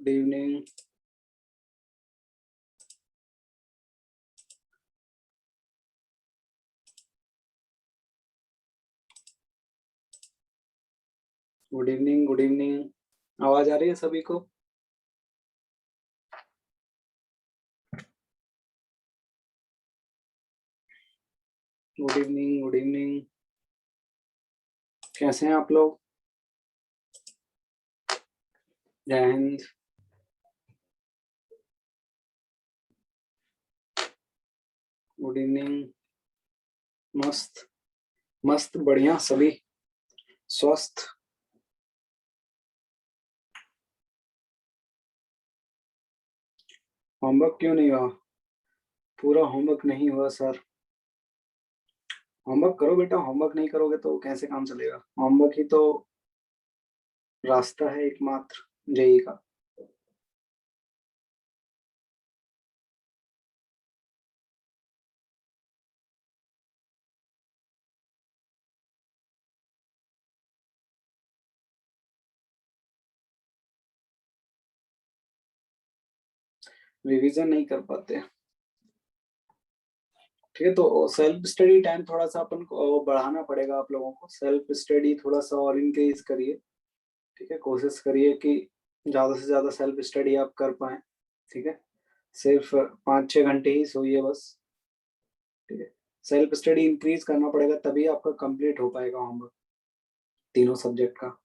Good evening. Good evening, good evening. आवाज आ रही है सभी को? Good evening, good evening. कैसे हैं आप लोग? जय हिंद। Good evening. मस्त मस्त बढ़िया, सभी स्वस्थ। होमवर्क क्यों नहीं हुआ? पूरा होमवर्क नहीं हुआ सर। होमवर्क करो बेटा, होमवर्क नहीं करोगे तो कैसे काम चलेगा? होमवर्क ही तो रास्ता है एकमात्र जेई का। रिवीजन नहीं कर पाते। ठीक है, तो सेल्फ स्टडी टाइम थोड़ा सा अपन को बढ़ाना पड़ेगा। आप लोगों को सेल्फ स्टडी थोड़ा सा और इंक्रीज करिए। ठीक है, कोशिश करिए कि ज्यादा से ज्यादा सेल्फ स्टडी आप कर पाए। ठीक है, सिर्फ 5-6 घंटे ही सोइए बस। ठीक है, सेल्फ स्टडी इंक्रीज करना पड़ेगा, तभी आपका कंप्लीट हो पाएगा होमवर्क तीनों सब्जेक्ट का।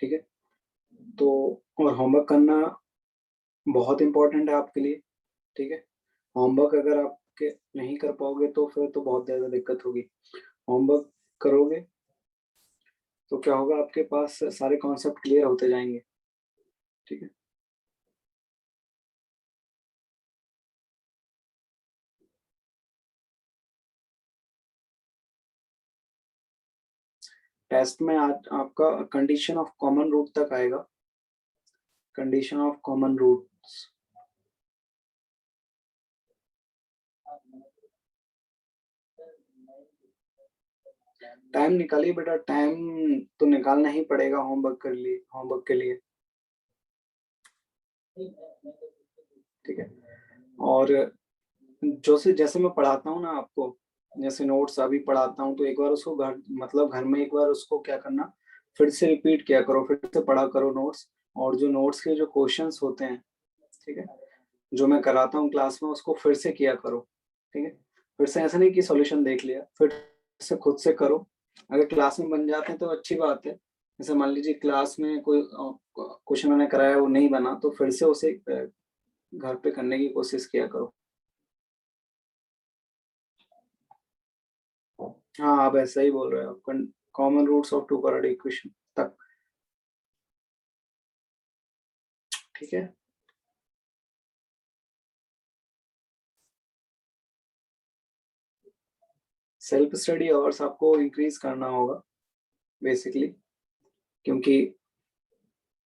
ठीक है, तो और होमवर्क करना बहुत इंपॉर्टेंट है आपके लिए। ठीक है, होमवर्क अगर आपके नहीं कर पाओगे तो फिर तो बहुत ज़्यादा दिक्कत होगी। होमवर्क करोगे तो क्या होगा, आपके पास सारे कॉन्सेप्ट क्लियर होते जाएंगे। ठीक है, टेस्ट में आज आपका कंडीशन ऑफ कॉमन रूट तक आएगा। Condition of common roots. Time निकालिए बेटा, टाइम तो निकालना ही पड़ेगा होमवर्क के लिए, होमवर्क के लिए। ठीक है, और जैसे मैं पढ़ाता हूँ ना आपको, जैसे नोट्स अभी पढ़ाता हूँ, तो एक बार उसको घर मतलब घर में एक बार उसको क्या करना, फिर से रिपीट किया करो, फिर से पढ़ा करो नोट्स। और जो नोट्स के जो क्वेश्चंस होते हैं, ठीक है, जो मैं कराता हूँ क्लास में, उसको फिर से किया करो। ठीक है, फिर से ऐसा नहीं कि सॉल्यूशन देख लिया, फिर से खुद से करो। अगर क्लास में बन जाते हैं तो अच्छी बात है। जैसे मान लीजिए क्लास में कोई क्वेश्चन मैंने कराया वो नहीं बना, तो फिर से उसे घर पे करने की कोशिश किया करो। हाँ, आप ऐसा ही बोल रहे हो, common roots of two quadratic equation तक। ठीक है, सेल्फ स्टडी आवर्स आपको इंक्रीज करना होगा बेसिकली। क्योंकि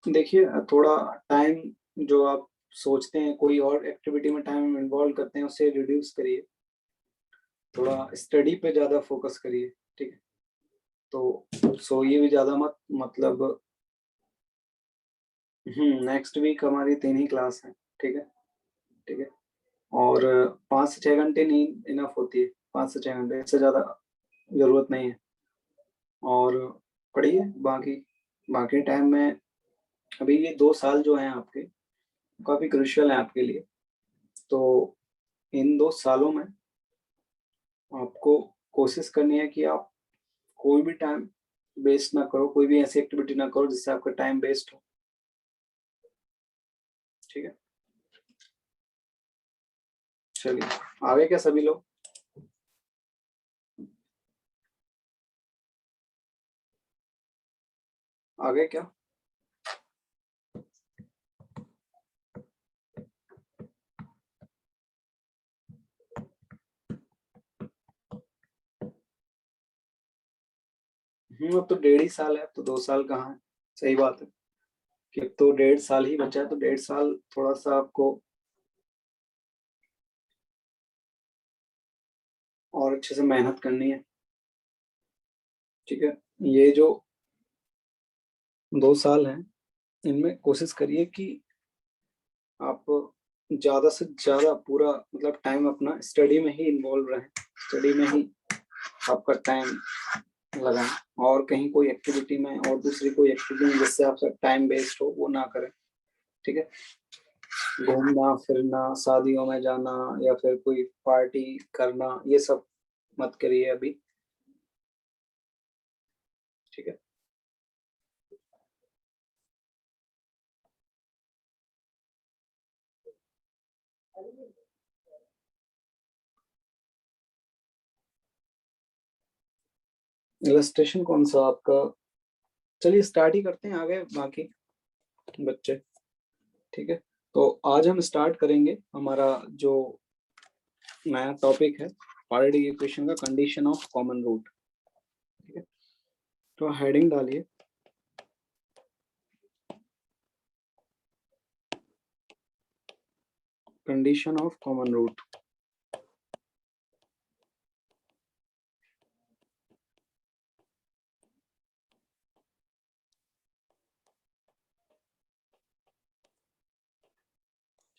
देखिए, थोड़ा टाइम जो आप सोचते हैं कोई और एक्टिविटी में टाइम इन्वॉल्व करते हैं, उससे रिड्यूस करिए। थोड़ा स्टडी पे ज्यादा फोकस करिए। ठीक है, तो सोइए भी ज्यादा मत, मतलब नेक्स्ट वीक हमारी 3 ही क्लास है। ठीक है, ठीक है, और 5 से 6 घंटे नींद इनफ होती है। 5 से 6 घंटे, इससे ज्यादा जरूरत नहीं है। और पढ़िए बाकी बाकी टाइम में। अभी ये 2 साल जो हैं आपके, काफी क्रुशियल है आपके लिए। तो इन 2 सालों में आपको कोशिश करनी है कि आप कोई भी टाइम वेस्ट ना करो, कोई भी ऐसी एक्टिविटी ना करो जिससे आपका टाइम वेस्ट हो। ठीक है, चलिए आगे क्या सभी लोग? आगे क्या? अब तो 1.5 ही साल है, अब तो 2 साल कहाँ है। सही बात है कि अब तो 1.5 साल ही बचा है, तो 1.5 साल थोड़ा सा आपको और अच्छे से मेहनत करनी है। ठीक है, ये जो 2 साल हैं, इनमें कोशिश करिए कि आप ज्यादा से ज्यादा पूरा मतलब टाइम अपना स्टडी में ही इन्वॉल्व रहें, स्टडी में ही आपका टाइम लगाएं, और कहीं कोई एक्टिविटी में और दूसरी कोई एक्टिविटी में जिससे आपका टाइम वेस्ट हो वो ना करें। ठीक है, घूमना फिरना, शादियों में जाना या फिर कोई पार्टी करना, ये सब मत करिए अभी। ठीक है, इलस्ट्रेशन कौन सा आपका? चलिए स्टार्ट ही करते हैं, आगे बाकी बच्चे। ठीक है, तो आज हम स्टार्ट करेंगे हमारा जो नया टॉपिक है क्वाड्रेटिक इक्वेशन का, कंडीशन ऑफ कॉमन रूट। ठीक है, तो हेडिंग डालिए कंडीशन ऑफ कॉमन रूट।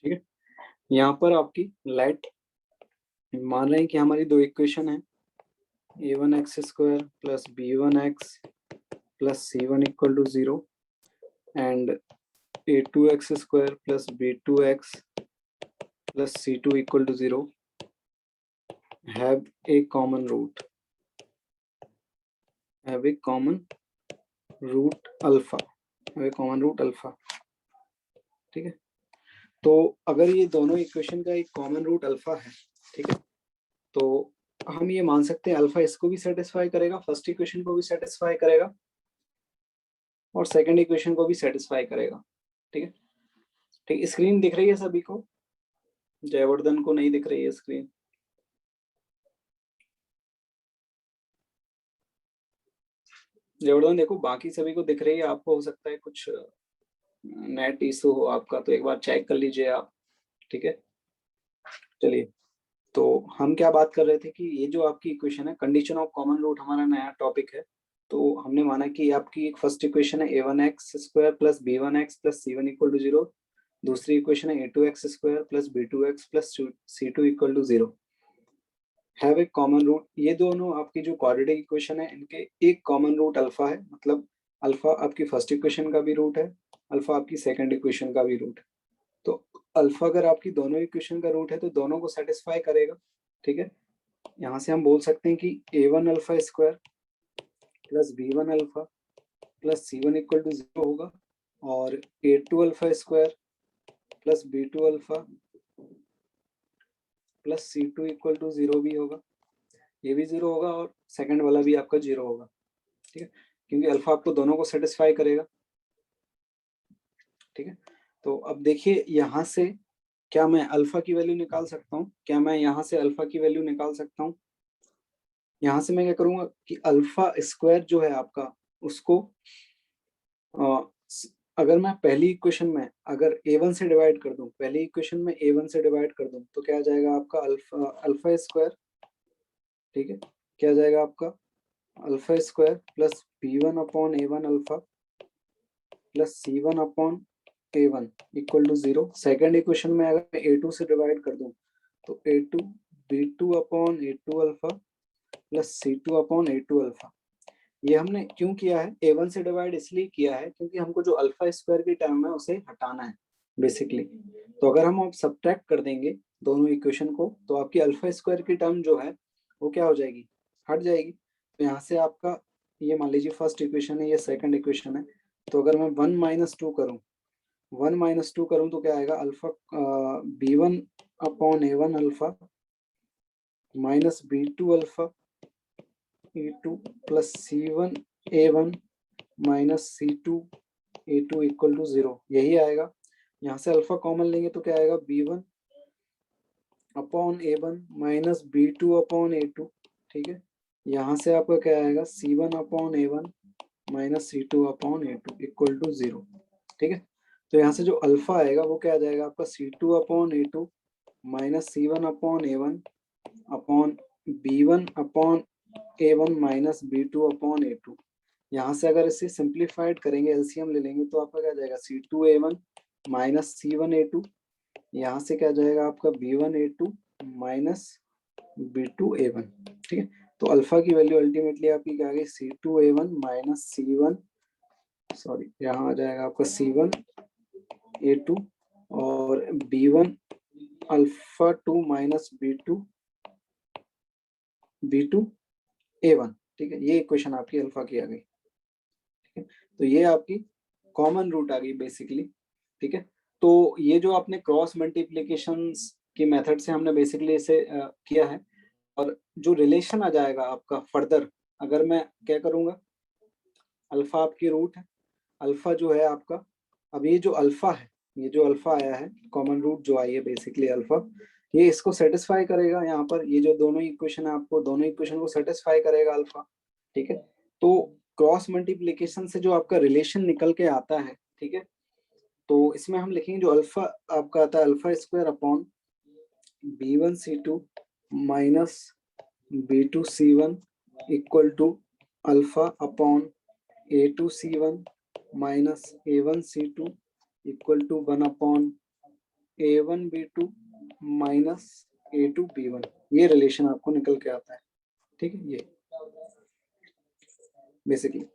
ठीक है, यहाँ पर आपकी लेट मान रहे हैं कि हमारी दो इक्वेशन है, a1x square plus b1x plus c1 equal to 0 and a2x square plus b2x plus c2 equal to 0 have a common root, have a common root alpha, have a common root alpha। ठीक है, तो अगर ये दोनों equation का एक common root alpha है, ठीक है, तो हम ये मान सकते हैं अल्फा इसको भी सेटिस्फाई करेगा, फर्स्ट इक्वेशन को भी सेटिस्फाई करेगा और सेकंड इक्वेशन को भी सेटिस्फाई करेगा। ठीक है, ठीक, स्क्रीन दिख रही है सभी को? जयवर्धन को नहीं दिख रही है स्क्रीन? जयवर्धन देखो, बाकी सभी को दिख रही है, आपको हो सकता है कुछ नेट इशू हो आपका, तो एक बार चेक कर लीजिए आप। ठीक है, चलिए, तो हम क्या बात कर रहे थे कि ये जो आपकी इक्वेशन है कंडीशन ऑफ कॉमन रूट हमारा नया टॉपिक है। तो हमने माना कि आपकी एक फर्स्ट इक्वेशन है a1x square plus b1x plus c1 equal to 0, दूसरी इक्वेशन है a2x square plus b2x plus c2 equal to 0, have a common root. ये दोनों आपकी जो क्वाड्रेटिक इक्वेशन है इनके एक कॉमन रूट अल्फा है, मतलब अल्फा आपकी फर्स्ट इक्वेशन का भी रूट है, अल्फा आपकी सेकंड इक्वेशन का भी रूट है। तो अल्फा अगर आपकी दोनों इक्वेशन का रूट है तो दोनों को सेटिस्फाई करेगा। ठीक है, यहाँ से हम बोल सकते हैं कि a1 alpha square plus b1 alpha plus c1 equal to 0 होगा, और a2 alpha square plus b2 alpha plus c2 equal to 0 भी होगा, ये भी 0 होगा और सेकंड वाला भी आपका 0 होगा। ठीक है, क्योंकि अल्फा आपको दोनों को सेटिस्फाई करेगा। ठीक है, तो अब देखिए यहाँ से क्या मैं अल्फा की वैल्यू निकाल सकता हूँ? क्या मैं यहाँ से अल्फा की वैल्यू निकाल सकता हूँ? यहाँ से मैं क्या करूंगा कि अल्फा स्क्वायर जो है आपका उसको अगर मैं पहली इक्वेशन में अगर a1 से डिवाइड कर दूं, पहली इक्वेशन में a1 से डिवाइड कर दूं तो क्या आ जाएगा आपका अल्फा अल्फा स्क्वायर। ठीक है, क्या आ जाएगा आपका alpha square plus b1 upon a1 alpha plus c1 upon a1 equal to 0। Second equation में अगर मैं a2 से डिवाइड कर दूं तो a2 b2 upon a2 alpha plus c2 upon a2 alpha. ये हमने क्यों किया है? a1 से डिवाइड इसलिए किया है क्योंकि हमको जो अल्फा स्क्वायर की टर्म है उसे हटाना है बेसिकली। तो अगर हम अब सब्ट्रैक्ट कर देंगे दोनों इक्वेशन को तो आपकी अल्फा स्क्वायर की टर्म जो है वो क्या हो जाएगी? हट जाएगी। तो यहाँ से आपका ये मान लीजिए फर्स्ट इक्वेशन है, ये सेकंड इक्वेशन है, तो अगर मैं 1 माइनस टू करूँ, 1 माइनस टू करूँ तो क्या आएगा? Alpha b1 upon a1 alpha minus b2 alpha a2 plus c1 a1 minus c2 a2 equal to 0, यही आएगा। यहाँ से अल्फा कॉमन लेंगे तो क्या आएगा? b1 upon a1 minus b2 upon a2। ठीक है, यहाँ से आपका क्या आएगा? c1 upon a1 minus c2 upon a2 equal to 0। ठीक है, तो यहाँ से जो अल्फा आएगा वो क्या आ जाएगा आपका? c2 upon a2 minus c1 upon a1 upon b1 upon a1 minus b2 upon a2। यहाँ से अगर इसे सिंप्लीफाइड करेंगे, एलसीएम ले लेंगे तो आपका क्या जाएगा? c2 a1 minus c1 a2 यहाँ से क्या जाएगा आपका B1A2 माइनस B2A1, ठीक है। तो अल्फा की वैल्यू अल्टीमेटली आपकी क्या आ गई, C2A1 माइनस C1, सॉरी यहाँ आ जाएगा आपका C1A2 और B1 अल्फा 2 माइनस B2A1, ठीक है। ये इक्वेशन आपकी अल्फा की आ गई, ठीक है। तो ये आपकी कॉमन रूट आ गई बेसिकली, ठीक है। तो ये जो आपने क्रॉस मल्टीप्लिकेशन की मेथड से हमने बेसिकली इसे किया है, और जो रिलेशन आ जाएगा आपका फर्दर, अगर मैं क्या करूंगा, अल्फा आपकी रूट है, अल्फा जो है आपका, अब ये जो अल्फा है, ये जो अल्फा आया है कॉमन रूट जो आई है बेसिकली अल्फा, ये इसको सेटिस्फाई करेगा। यहाँ पर ये जो दोनों इक्वेशन है आपको दोनों इक्वेशन को सेटिस्फाई करेगा अल्फा, ठीक है। तो क्रॉस मल्टीप्लिकेशन से जो आपका रिलेशन निकल के आता है, ठीक है, तो इसमें हम लिखेंगे जो अल्फा आपका आता है alpha square upon B1C2 minus B2C1 equal to alpha upon A2C1 minus A1C2 equal to 1 upon A1B2 minus A2B1। ये रिलेशन आपको निकल के आता है, ठीक है, ये बेसिकली।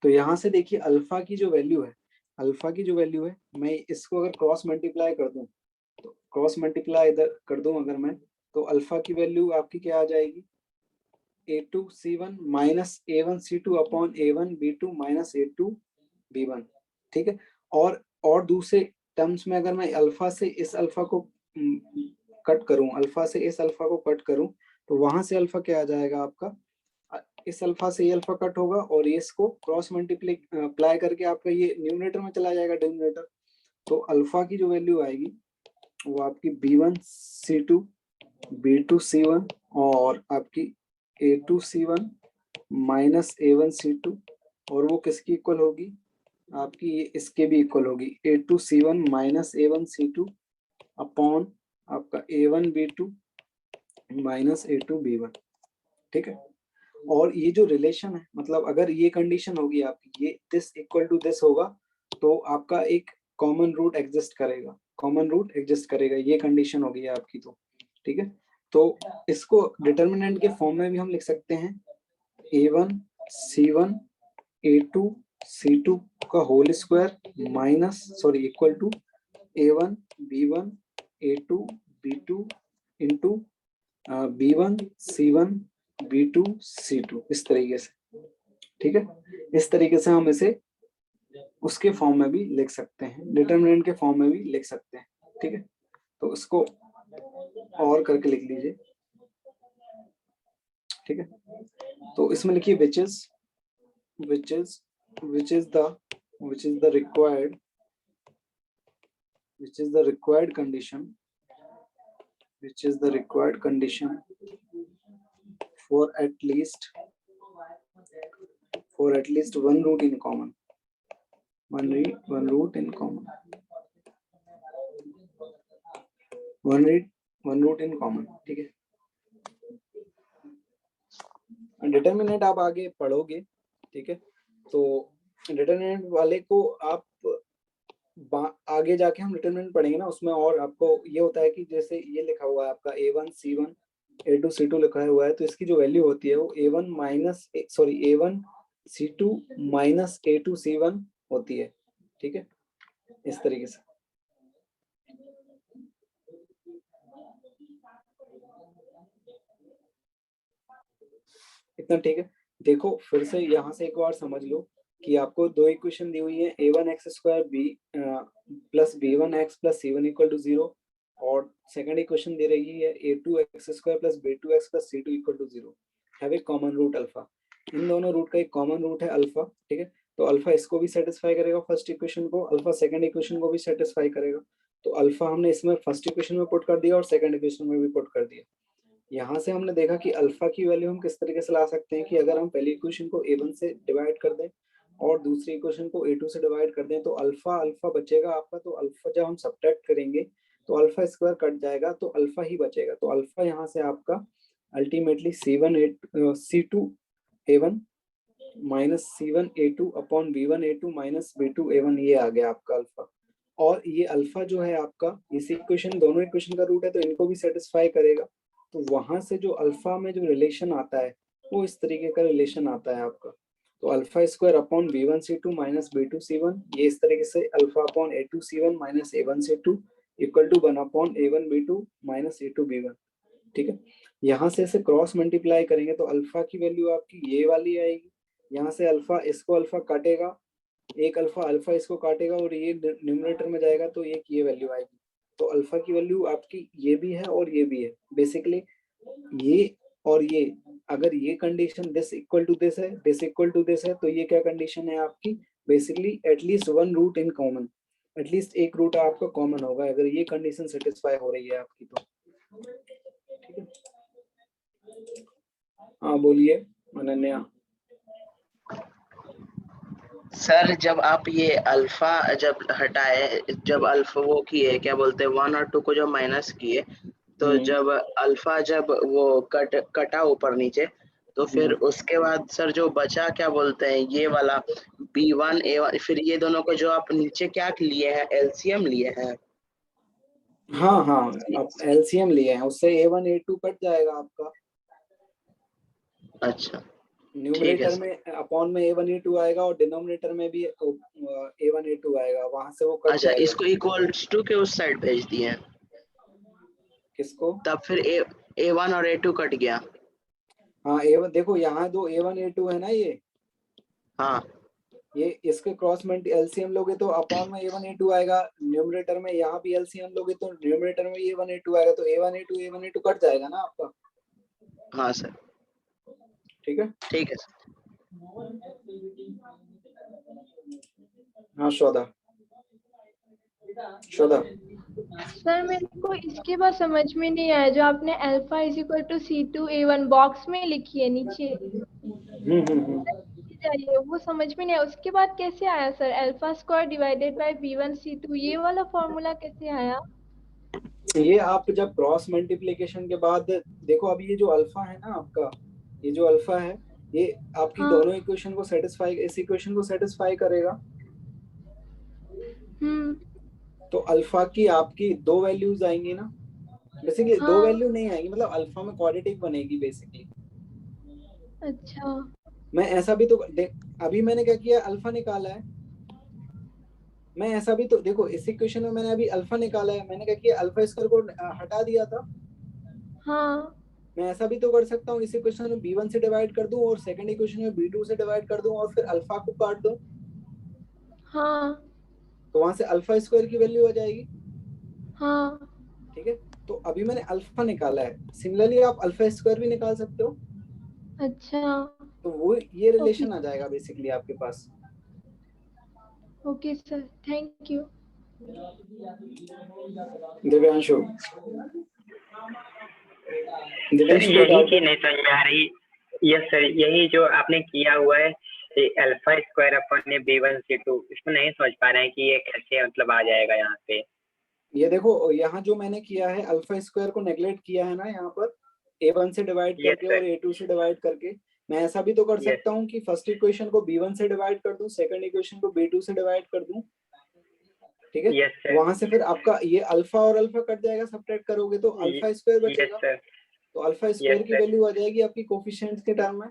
तो यहाँ से देखिए अल्फा की जो वैल्यू है, अल्फा की जो वैल्यू है, मैं इसको अगर क्रॉस मल्टीप्लाई कर दूं, तो क्रॉस मल्टीप्लाई इधर कर दूं अगर मैं, तो अल्फा की वैल्यू आपकी क्या आ जाएगी, A2C1 minus A1C2 upon A1B2 minus A2B1, ठीक है। और दूसरे टर्म्स में अगर मैं अल्फा से इस अल्फा को कट करूं, अल्फा से इस अल्फा को कट करूं, तो वहां से अल्फा क्या आ जाएगा आपका, इस अल्फा से ये अल्फा कट होगा और ये इसको क्रॉस मल्टीप्लाई करके आपका ये न्यूमरेटर में चला जाएगा डिनोमिनेटर। तो अल्फा की जो वैल्यू आएगी वो आपकी B1C2 B2C1 और आपकी A2C1 माइनस A1C2, और वो किसकी इक्वल होगी आपकी, ये इसके भी इक्वल होगी, A2C1 माइनस A1C2 अपॉन आपका A1B2 माइनस A2B1, ठीक है। और ये जो रिलेशन है, मतलब अगर ये कंडीशन होगी आपकी, ये दिस इक्वल टू दिस होगा, तो आपका एक कॉमन रूट एग्जिस्ट करेगा, कॉमन रूट एग्जिस्ट करेगा, ये कंडीशन होगी आपकी, तो ठीक है। तो इसको डिटर्मिनेंट के फॉर्म में भी हम लिख सकते हैं, A1 C1 A2 C2 का whole square minus sorry equal to A1 B1 A2 B2 into B1 C1 B2 C2, इस तरीके से, ठीक है। इस तरीके से हम इसे उसके फॉर्म में भी लिख सकते हैं, डिटरमिनेंट के फॉर्म में भी लिख सकते हैं, ठीक है। तो इसको और करके लिख लीजिए, ठीक है। तो इसमें लिखिए which is the required condition for at least one root in common, one root in common, one root in common, ठीक है। डिटर्मिनेंट आप आगे पढ़ोगे, ठीक है। तो डिटर्मिनेंट वाले को आप आगे जाके हम डिटर्मिनेंट पढ़ेंगे ना, उसमें और आपको ये होता है कि जैसे ये लिखा हुआ है आपका A1 C1 A2 C2 लिखा हुआ है, तो इसकी जो वैल्यू होती है वो A1 minus sorry A1 C2 minus A2 C1 होती है, ठीक है, इस तरीके से। इतना ठीक है। देखो फिर से यहाँ से एक बार समझ लो कि आपको दो इक्वेशन दी हुई है, A1x square B plus B1x plus C1 equal to 0, और सेकंड इक्वेशन दे रही है A2x square plus B2x plus C2 equal to 0, have a common root alpha. इन दोनों रूट का एक कॉमन रूट है अल्फा, ठीक है। तो अल्फा इसको भी सेटिस्फाई करेगा फर्स्ट इक्वेशन को, अल्फा सेकंड इक्वेशन को भी सेटिस्फाई करेगा। तो अल्फा हमने इसमें फर्स्ट इक्वेशन में पुट कर दिया और सेकंड इक्वेशन में भी पुट कर दिया। यहाँ से हमने देखा कि अल्फा की वैल्यू हम किस तरीके से ला सकते हैं कि अगर हम पहली इक्वेशन को A1 से डिवाइड कर दें और दूसरी इक्वेशन को A2 से डिवाइड कर दें, तो अल्फा अल्फा बचेगा आपका। तो अल्फा जब हम सब्ट्रैक्ट करेंगे तो अल्फा स्क्वायर कट जाएगा, तो अल्फा ही बचेगा। तो अल्फा यहाँ से आपका ultimately C2 A1 minus C1 A2 upon B1 A2 minus B2 A1, ये आ गया आपका अल्फा। और ये अल्फा जो है आपका, इस इक्वेशन, दोनों इक्वेशन का रूट है तो इनको भी सेटिस्फाई करेगा। तो वहां से जो अल्फा में जो रिलेशन आता है वो इस तरीके का रिलेशन आता है आपका। तो alpha square upon b1c2 minus b2c1, ये इस तरीके से alpha upon a2c1 minus a1c2 equal to 1 upon a1b2 minus a2b1। ठीक है, यहाँ से इसे क्रॉस मल्टीप्लाई करेंगे तो अल्फा की वैल्यू आपकी ये वाली आएगी। यहाँ से अल्फा, इसको अल्फा काटेगा, एक अल्फा अल्फा इसको काटेगा और ये न्यूमरेटर में जाएगा तो एक ये वैल्यू आएगी। तो अल्फा की वैल्यू आपकी ये भी है और ये भी है बेसिकली, ये और ये, अगर ये condition this equal to this है, दिस इक्वल टू दिस है, तो ये क्या कंडीशन है आपकी, basically at least one root in common, at least एक रूट आपका कॉमन होगा अगर ये कंडीशन सेटिस्फाई हो रही है आपकी तो। ठीक है, हाँ बोलिए अनन्या। सर जब आप ये अल्फा जब हटाए, जब अल्फा वो किए, क्या बोलते हैं, 1 और 2 को जब माइनस किए, तो जब अल्फा जब वो कटा ऊपर नीचे, तो फिर उसके बाद सर जो बचा, क्या बोलते हैं, ये वाला B1 A1, फिर ये दोनों को जो आप नीचे क्या लिए हैं, एलसीएम लिए हैं। हाँ हाँ, आप एलसीएम लिए हैं, उससे A1 A2 कट जाएगा आपका। अच्छा, न्यूमरेटर में अपॉन में A1 A2 आएगा और डिनोमिनेटर में भी A1 A2 आएगा, वहां से वो कट अच्छा, जाएगा। इसको इक्वल्स टू के उस साइड भेज दिए, किसको? तब फिर A1 और A2 कट गया। हाँ A1, देखो यहाँ दो A1 A2 है ना, ये हाँ, ये इसके क्रॉस में एलसीएम लोगे तो अपॉन में A1 A2 आएगा, न्यूमरेटर में यहाँ भी एलसीएम लोगे तो न्यूमरेटर में A1 A2 आएगा, तो A1 A2 कट जाएगा ना आपका। हाँ सर, ठीक है, ठीक है सर। हाँ शोधा, शोधा। सर मेरे को इसके बाद समझ में नहीं आया, जो आपने alpha is equal to C2A1 box में लिखी है नीचे, चाहिए वो समझ में नहीं आया। उसके बाद कैसे आया sir, alpha square divided by B1C2, ये वाला फॉर्मूला कैसे आया? ये आप जब क्रॉस मल्टीप्लिकेशन के बाद देखो, अभी ये जो अल्फा है ना आपका, ये जो अल्फा है ये आपकी हाँ। दोनों इक्वेशन को सेटिस्फाई, इस इक्वेशन को सेटिस्फाई करेगा। तो अल्फा की आपकी दो वैल्यूज आएंगी ना, बेसिकली दो वैल्यू नहीं आएगी, मतलब अल्फा में क्वाड्रेटिक बनेगी बेसिकली। अच्छा, मैं ऐसा भी तो देख, अभी मैंने क्या किया, अल्फा निकाला है, मैं ऐसा भी तो देखो, इस इक्वेशन में मैंने अभी अल्फा निकाला है, मैंने क्या किया, अल्फा स्क्वायर को हटा दिया था। हाँ मैं ऐसा भी तो कर सकता हूँ, इस इक्वेशन में B1 से डिवाइड कर दूं और सेकंड इक्वेशन में B2 से डिवाइड कर दूं और फिर अल्फा को काट दूं, हाँ तो वहां से अल्फा स्क्वायर की वैल्यू आ जाएगी। हाँ। ठीक है, तो अभी मैंने अल्फा निकाला है, सिमिलरली आप अल्फा स्क्वायर भी निकाल सकते हो। अच्छा, तो वो ये ओके रिलेशन आ जाएगा बेसिकली आपके पास। Okay sir, thank you. Divyanshu, sir Divyanshu कोई यही डाउट चीज है? नहीं समझ में आ रही। यस सर, यही जो आपने किया हुआ है अल्फा स्क्वायर अपन ने B1C2, इसको नहीं समझ पा रहे हैं कि ये कैसे मतलब आ जाएगा यहाँ पे। ये देखो, यहाँ जो मैंने किया है, अल्फा स्क्वायर को नेग्लेक्ट किया है ना यहाँ पर, A1 से डिवाइड यस करके सर, और A2 से डिवाइड करके। मैं ऐसा भी तो कर यस सकता हूँ कि फर्स्ट इक्वेशन को B1 से डिवाइड कर दूं, सेकंड इक्वेशन को B2 से डिवाइड कर दूं। ठीक है, यस सर, वहां से फिर आपका ये अल्फा और अल्फा कट जाएगा, सब्ट्रैक्ट करोगे तो अल्फा स्क्वायर यस बचेगा। सर, तो अल्फा यस स्क्वायर की सर, वैल्यू आ जाएगी आपकी कोफिशिएंट्स के टर्म में।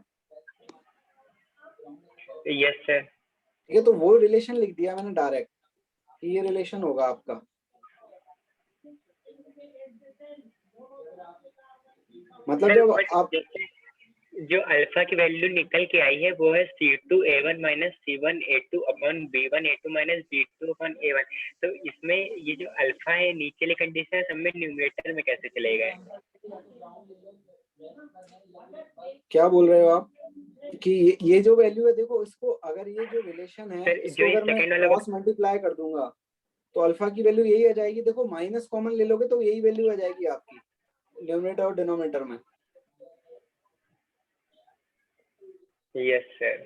Yes sir. ठीक है, तो वो रिलेशन लिख दिया मैंने डायरेक्ट कि ये रिलेशन होगा आपका। मतलब सर जब बट आप, जैसे जो अल्फा की वैल्यू निकल के आई है वो है C2A1 minus C1A2 upon B1A2 minus B2 upon A1। तो इसमें ये जो अल्फा है नीचे वाली कंडीशन है, सब में न्यूमरेटर में कैसे चले गए? क्या बोल रहे हो आप कि ये जो वैल्यू है, देखो इसको, अगर ये जो रिलेशन है सर इसको जो ये अगर मैं सेकंड वाला क्रॉस मल्टीप्लाई कर दूंगा तो अल्फा की वैल्यू यही आ जाएगी। देखो माइनस कॉमन ले लोगे तो यही वैल्यू आ जाएगी आपकी न्यूमरेटर और डिनोमिनेटर में। यस सर,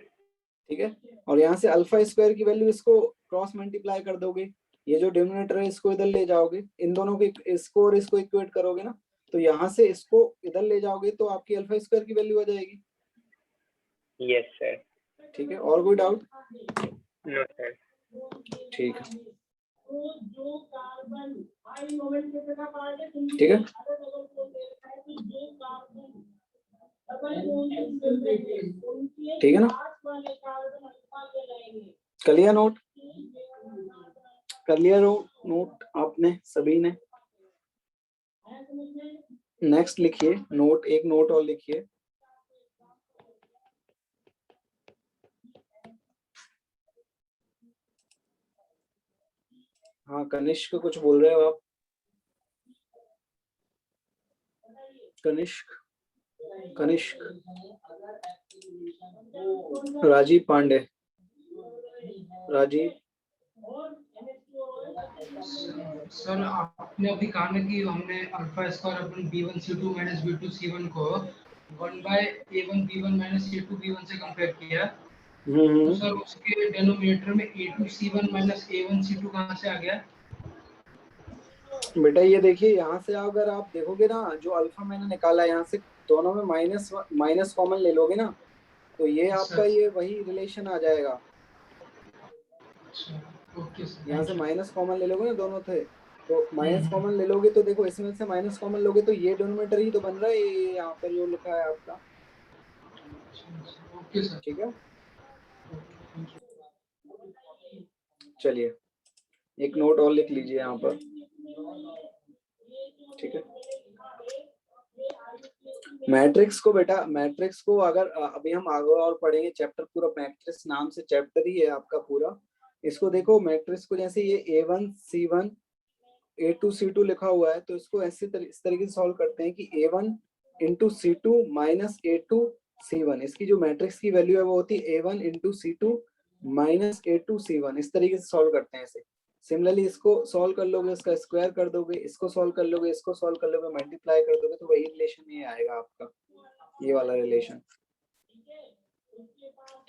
ठीक है, और यहाँ से अल्फा स्क्वायर की वैल्यू इसको क्रॉस मल्टीप्लाई कर दोगे, ये जो डिनोमिनेटर है इसको इधर ले जाओगे, इन दोनों के इसको और इसको इक्वेट करोगे ना, तो यहाँ से इसको इधर ले जाओगे तो आपकी अल्फा स्क्वायर की वैल्यू आ जाएगी। Yes sir. ठीक है, और कोई डाउट? No sir. ठीक है। ठीक है, ठीक है ना, कर लिया नोट, कर लिया नोट आपने सभी ने। नेक्स्ट लिखिए नोट, एक नोट और लिखिए। हाँ कनिष्क कुछ बोल रहे हो आप? कनिष्क, कनिष्क, राजीव पांडे, राजीव। सर आपने अभी कहा ना कि हमने alpha square upon b1 c2 minus b2 c1 को 1 bye a1 b1 minus a2 b1 से कंपेयर किया, तो सर उसके डिनोमिनेटर में a2 c1 minus a1 c2 कहाँ से आ गया? बेटा ये देखिए, यहाँ से अगर आप देखोगे ना, जो अल्फा मैंने निकाला है यहाँ से, दोनों में माइनस माइनस कॉमन ले लोगे ना, तो ये आपका ये वही रिलेशन आ जाएगा। ओके सर, यहाँ से माइनस कॉमन ले लोगे ना, दोनों थे, तो माइनस कॉमन ले लोगे तो देखो इसमें से माइनस कॉमन लोगे तो ये डिनोमिनेटर ही तो बन रहा है, ये यहाँ पर जो लिखा है आपका। ओके सर, ठीक है, चलिए एक नोट और लिख लीजिए यहाँ पर। ठीक है, मैट्रिक्स को बेटा, मैट्रिक्स को अगर अभी हम आगे और पढ़ेंगे, चैप्टर पूरा मैट्रिक्स नाम से चैप्टर ही है आपका पूरा। इसको देखो मैट्रिक्स को, जैसे ये A1 C1 A2 C2 लिखा हुआ है, तो इसको ऐसे इस तरीके से सॉल्व करते हैं कि A1 into C2 minus A2 C1, इसकी जो मैट्रिक्स की वैल्यू है वो होती है A1 into C2 minus A2 C1, इस तरीके से सॉल्व करते हैं इसे। सिमिलरली इसको सॉल्व कर लोगे, इसका स्क्वायर कर दोगे, इसको सॉल्व कर लोगे, इसको सॉल्व कर लोगे, मल्टीप्लाई कर दोगे, तो वही रिलेशन ये आएगा आपका, ये वाला रिलेशन।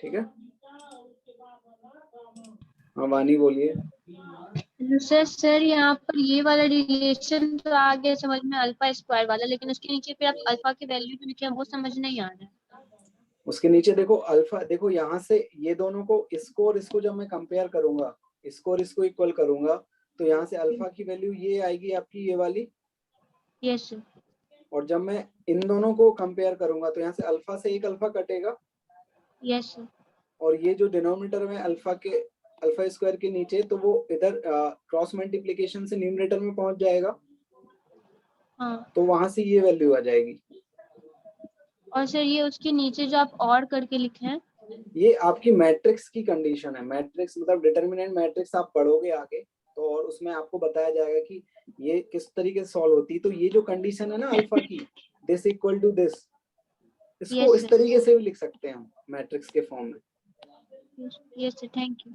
ठीक है, हाँ वानी बोलिए। सर यहाँ पर ये वाला रिलेशन तो आ गया समझ में, अल्फा स्क्वायर वाला, लेकिन उसके नीचे पे आप अल्फा की वैल्यू जो लिखे हैं वो समझ नहीं आ रहा है। उसके नीचे देखो अल्फा, देखो यहाँ से ये दोनों को, इसको और इसको जब मैं कंपेयर करूंगा, इसको और इसको इक्वल करूंगा, तो यहाँ से अल्फा की वैल्यू ये आएगी आपकी, ये वाली। Yes sir. और जब मैं इन दोनों को कंपेयर करूंगा तो यहाँ से अल्फा से एक अल्फा कटेगा। Yes sir. और ये जो डिनोमिनेटर में अल्फा के, अल्फा स्क्वायर के नीचे, तो वो इधर क्रॉस मल्टीप्लिकेशन से न्यूमरेटर में पहुंच जाएगा। हाँ। तो वहां से ये वैल्यू आ जाएगी। और सर ये उसके नीचे जो आप और करके लिखे हैं, ये आपकी मैट्रिक्स की कंडीशन है। मैट्रिक्स मतलब डिटरमिनेंट मैट्रिक्स आप पढ़ोगे आगे, तो और उसमें आपको बताया जाएगा कि ये किस तरीके से सॉल्व होती है। तो ये जो कंडीशन है ना अल्फा की, दिस इक्वल टू दिस, इसको इस तरीके से भी लिख सकते हैं हम मैट्रिक्स के फॉर्म में। Yes sir, thank you.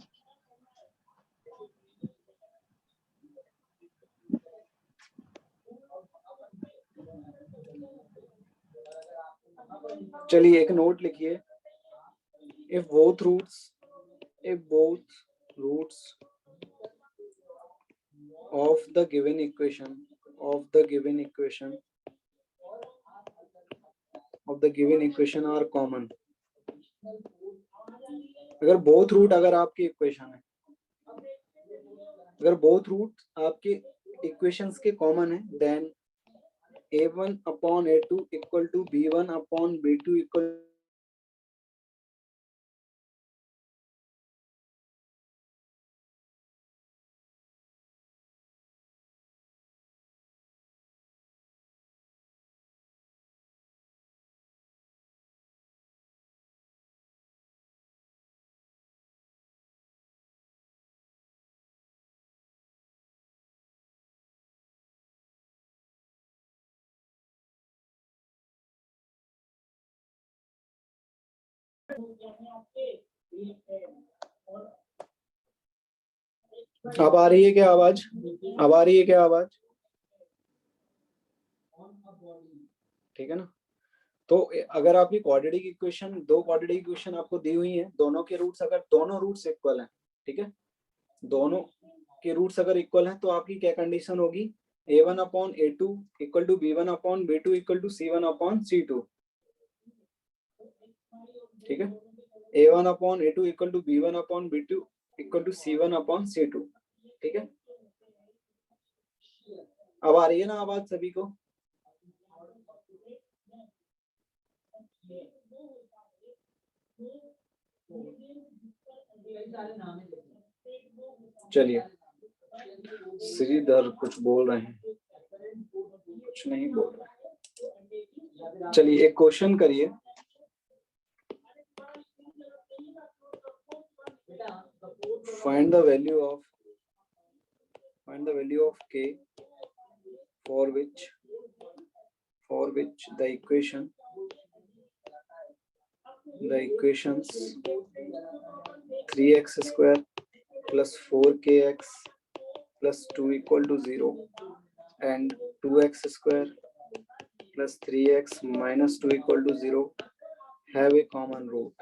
चलिए एक नोट लिखिए। if both roots of the given equation are common, अगर both root, अगर आपकी इक्वेशन है, अगर both root आपके इक्वेशंस के कॉमन है, then a1 upon a2 equal to b1 upon b2 equal अब आ रही है क्या आवाज? अब आ रही है क्या आवाज? ठीक है ना। तो अगर आपकी क्वाड्रेटिक इक्वेशन, दो क्वाड्रेटिक इक्वेशन आपको दी हुई है, दोनों के रूट्स, अगर दोनों रूट्स इक्वल हैं, ठीक है, दोनों के रूट्स अगर इक्वल हैं, तो आपकी क्या कंडीशन होगी? a1 upon a2 equal to b1 upon b2 equal to c1 upon c2। ठीक है, a1 upon a2 equal to b1 upon b2 equal to c1 upon c2। ठीक है, अब आ रही है ना आवाज सभी को? चलिए, श्रीधर कुछ बोल रहे हैं, कुछ नहीं बोल रहे। चलिए एक क्वेश्चन करिए। Find the value of k for which the equations 3x square plus 4kx plus 2 equal to 0 and 2x square plus 3x minus 2 equal to 0 have a common root.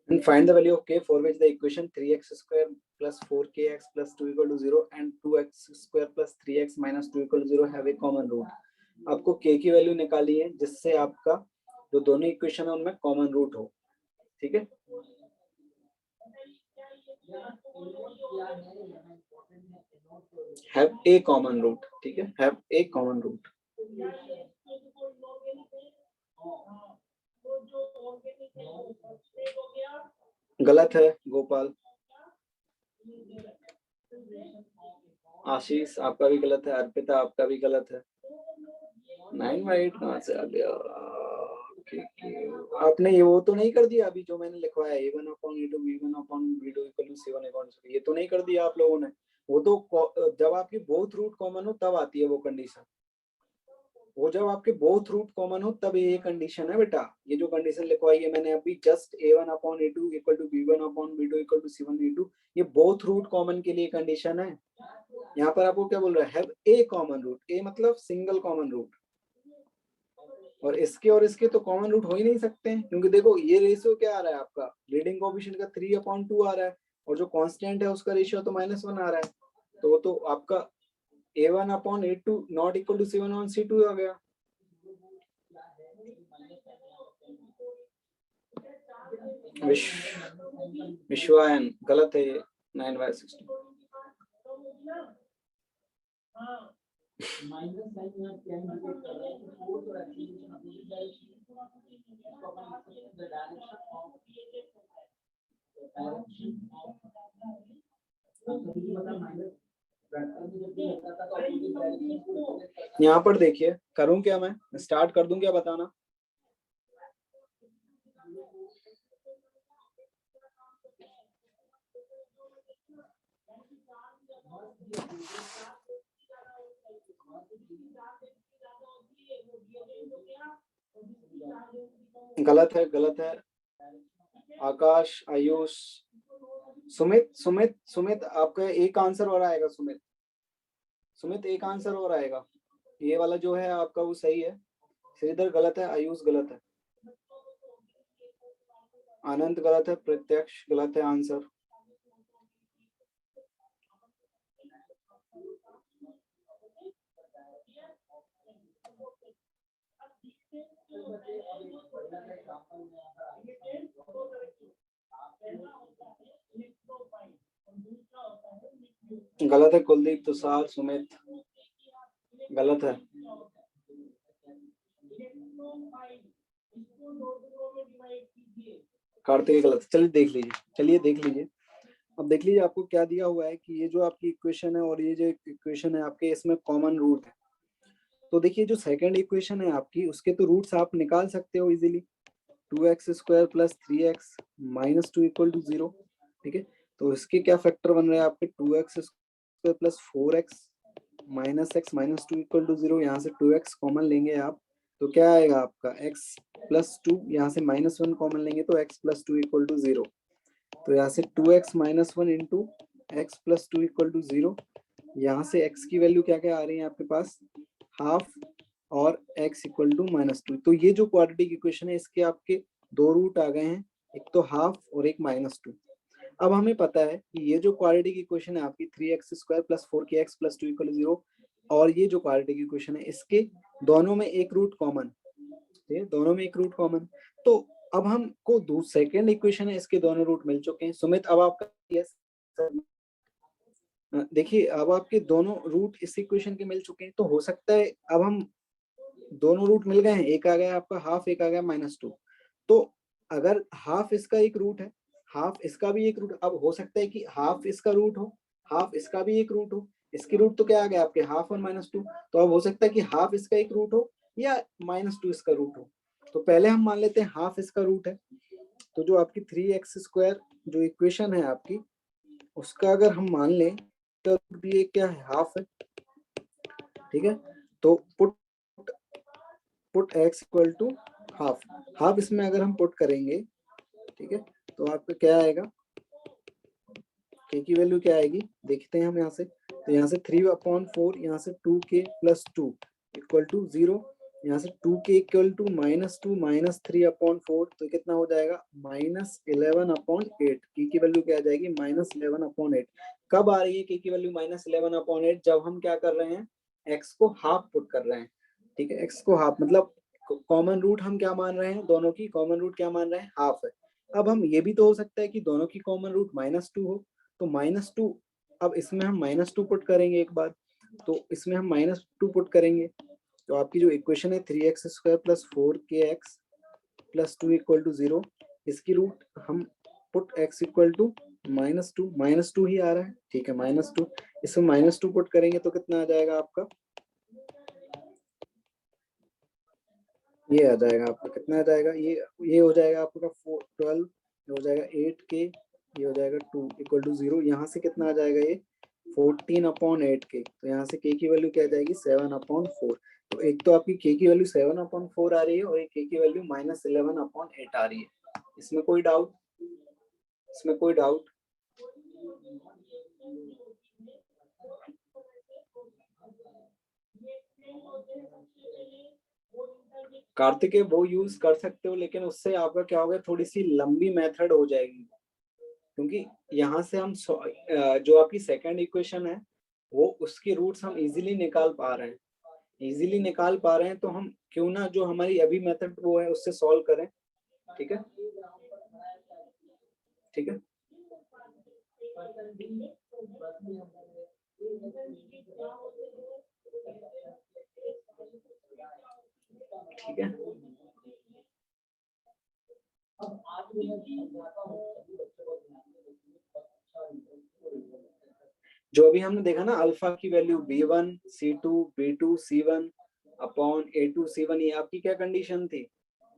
And find the value of k for which the equation 3x square plus 4kx plus 2 equal to 0 and 2x square plus 3x minus 2 equal to 0 have a common root. आपको k की value निकाली है जिससे आपका जो दोनों equation है उनमें कॉमन रूट हो। ठीक है, have a common root। ठीक है, have a common root। गलत है गोपाल। आशीष आपका भी गलत है, अर्पिता आपका भी गलत है। 9/8 कहाँ से आ गया? आपने ये वो तो नहीं कर दिया अभी जो मैंने लिखवाया a1/a2 b1/b2 = 7 ये तो नहीं कर दिया आप लोगों ने? वो तो जब आपकी बोथ रूट कॉमन हो तब आती है वो कंडीशन। वो जब आपके बोथ रूट कॉमन हो तब ये कंडीशन है बेटा। ये जो कंडीशन लिखवाई है मैंने अभी जस्ट a1/a2 = b1/b2 = 7a2, ये बोथ रूट कॉमन के लिए कंडीशन है। यहाँ पर आपको क्या बोल रहा है? Have a common root. A मतलब सिंगल कॉमन रूट, और इसके तो कॉमन रूट हो ही नहीं सकते हैं, क्योंकि देखो ये रेशियो क्या आ रहा है आपका, लीडिंग कोएफिशिएंट का 3/2 आ रहा है और जो कांस्टेंट है उसका रेशियो तो -1 आ रहा है, तो वो तो आपका a1/a2 not equal to 7/c2 आ गया। विश्वायन गलत है, 9/16। यहाँ पर देखिए, करूं क्या मैं स्टार्ट कर दूं क्या बताना? गलत है, गलत है। आकाश, आयुष, सुमित आपका एक आंसर और आएगा। सुमित एक आंसर और आएगा। ये वाला जो है आपका वो सही है। श्रीधर गलत है, आयुष गलत है, आनंद गलत है, प्रत्यक्ष गलत है आंसर। गलत है कुलदीप, तुषार, सुमित गलत है। कार्तिक गलत। चलिए देख लीजिए। अब देख लीजिए आपको क्या दिया हुआ है कि ये जो आपकी इक्वेशन है और ये जो इक्वेशन है आपके, इसमें कॉमन रूट है। तो देखिए जो सेकंड इक्वेशन है आपकी, उसके तो रूट्स आप निकाल सकते हो इजीली। 2x² + 3x - 2 = 0। ठीक है, तो इसके क्या फैक्टर बन रहे हैं आपके? 2x² + 4x - x - 2 = 0। यहाँ से 2x कॉमन लेंगे आप तो क्या आएगा आपका? x + 2, यहाँ से -1 कॉमन लेंगे तो x + 2 = 0। तो यहाँ से 2x - 1 × x + 2 = 0। यहाँ से x की वैल्यू क्या क्या आ रही है आपके पास? हाफ और x = -2। तो ये जो क्वाड्रेटिक इक्वेशन है इसके आपके दो रूट आ गए हैं, एक तो हाफ और एक -2। अब हमें पता है कि ये जो क्वाड्रेटिक इक्वेशन है आपकी 3x² + 4kx + 2 = 0, और ये जो क्वाड्रेटिक इक्वेशन है इसके दोनों में एक रूट कॉमन, दोनों में एक रूट कॉमन। तो अब हमको सेकेंड इक्वेशन है, इसके दोनों रूट मिल चुके हैं। सुमित अब आपका यस देखिए, अब आपके दोनों रूट इस इक्वेशन के मिल चुके हैं, तो हो सकता है अब हम दोनों रूट मिल गए हैं, एक आ गया आपका हाफ, एक आ गया -2। तो अगर हाफ इसका एक रूट है, हाफ इसका भी एक रूट, अब हो सकता है कि हाफ इसका रूट हो, हाफ इसका भी एक रूट हो। इसकी रूट तो क्या आ गया आपके हाफ और -2, तो अब हो सकता है कि हाफ इसका एक रूट हो या -2 इसका रूट हो। तो पहले हम मान लेते हैं हाफ इसका रूट है। तो जो आपकी 3x² जो इक्वेशन है आपकी, उसका अगर हम मान लें तो ये क्या है, हाफ है, ठीक है। तो put x equal to half, half इसमें अगर हम पुट करेंगे, ठीक है, तो आपका क्या आएगा, k की वैल्यू क्या आएगी देखते हैं हम यहाँ से। तो यहाँ से 3/4, यहाँ से 2k + 2 इक्वल टू 0, यहाँ से 2k इक्वल टू -2 - 3/4, तो कितना हो जाएगा -11/8। k की वैल्यू क्या आ जाएगी -11/8। कब आ रही है k की वैल्यू -11/8? जब हम क्या कर रहे हैं, x को हाफ पुट कर रहे हैं, ठीक है। x को हाफ मतलब कॉमन रूट हम क्या मान रहे हैं, दोनों की कॉमन रूट क्या मान रहे हैं, हाफ है। अब हम ये भी तो हो सकता है कि दोनों की कॉमन रूट -2 हो, तो -2, अब इसमें हम -2 पुट करेंगे एक बार, तो इसमें हम -2 पुट करेंगे, तो आपकी जो इक्वेशन है 3x² + 4kx + 2 = 0, इसकी रूट हम पुट x इक्वल टू -2 ही आ रहा है, ठीक है, -2, इसमें -2 पुट करेंगे तो कितना आ जाएगा आपका, ये आ जाएगा आपका, कितना आ जाएगा, ये हो जाएगा आपका 12, ये हो जाएगा 8k, ये हो जाएगा 2 = 0। यहाँ से कितना आ जाएगा, ये 14/8k, तो यहाँ से k की वैल्यू क्या आ जाएगी 7/4। तो एक तो आपकी k की वैल्यू 7/4 आ रही है और एक k की वैल्यू -11/8 आ रही है। इसमें कोई डाउट, इसमें कोई डाउट? कार्तिक वो यूज कर सकते हो, लेकिन उससे आपका क्या होगा, थोड़ी सी लंबी मेथड हो जाएगी, क्योंकि यहाँ से हम जो आपकी सेकंड इक्वेशन है वो उसकी रूट्स हम इजीली निकाल पा रहे हैं, तो हम क्यों ना जो हमारी अभी मेथड वो है उससे सॉल्व करें, ठीक है, ठीक है। ठीक है, जो अभी हमने देखा ना, अल्फा की value b1 c2 b2 c1 upon a2 c1, ये आपकी क्या कंडीशन थी,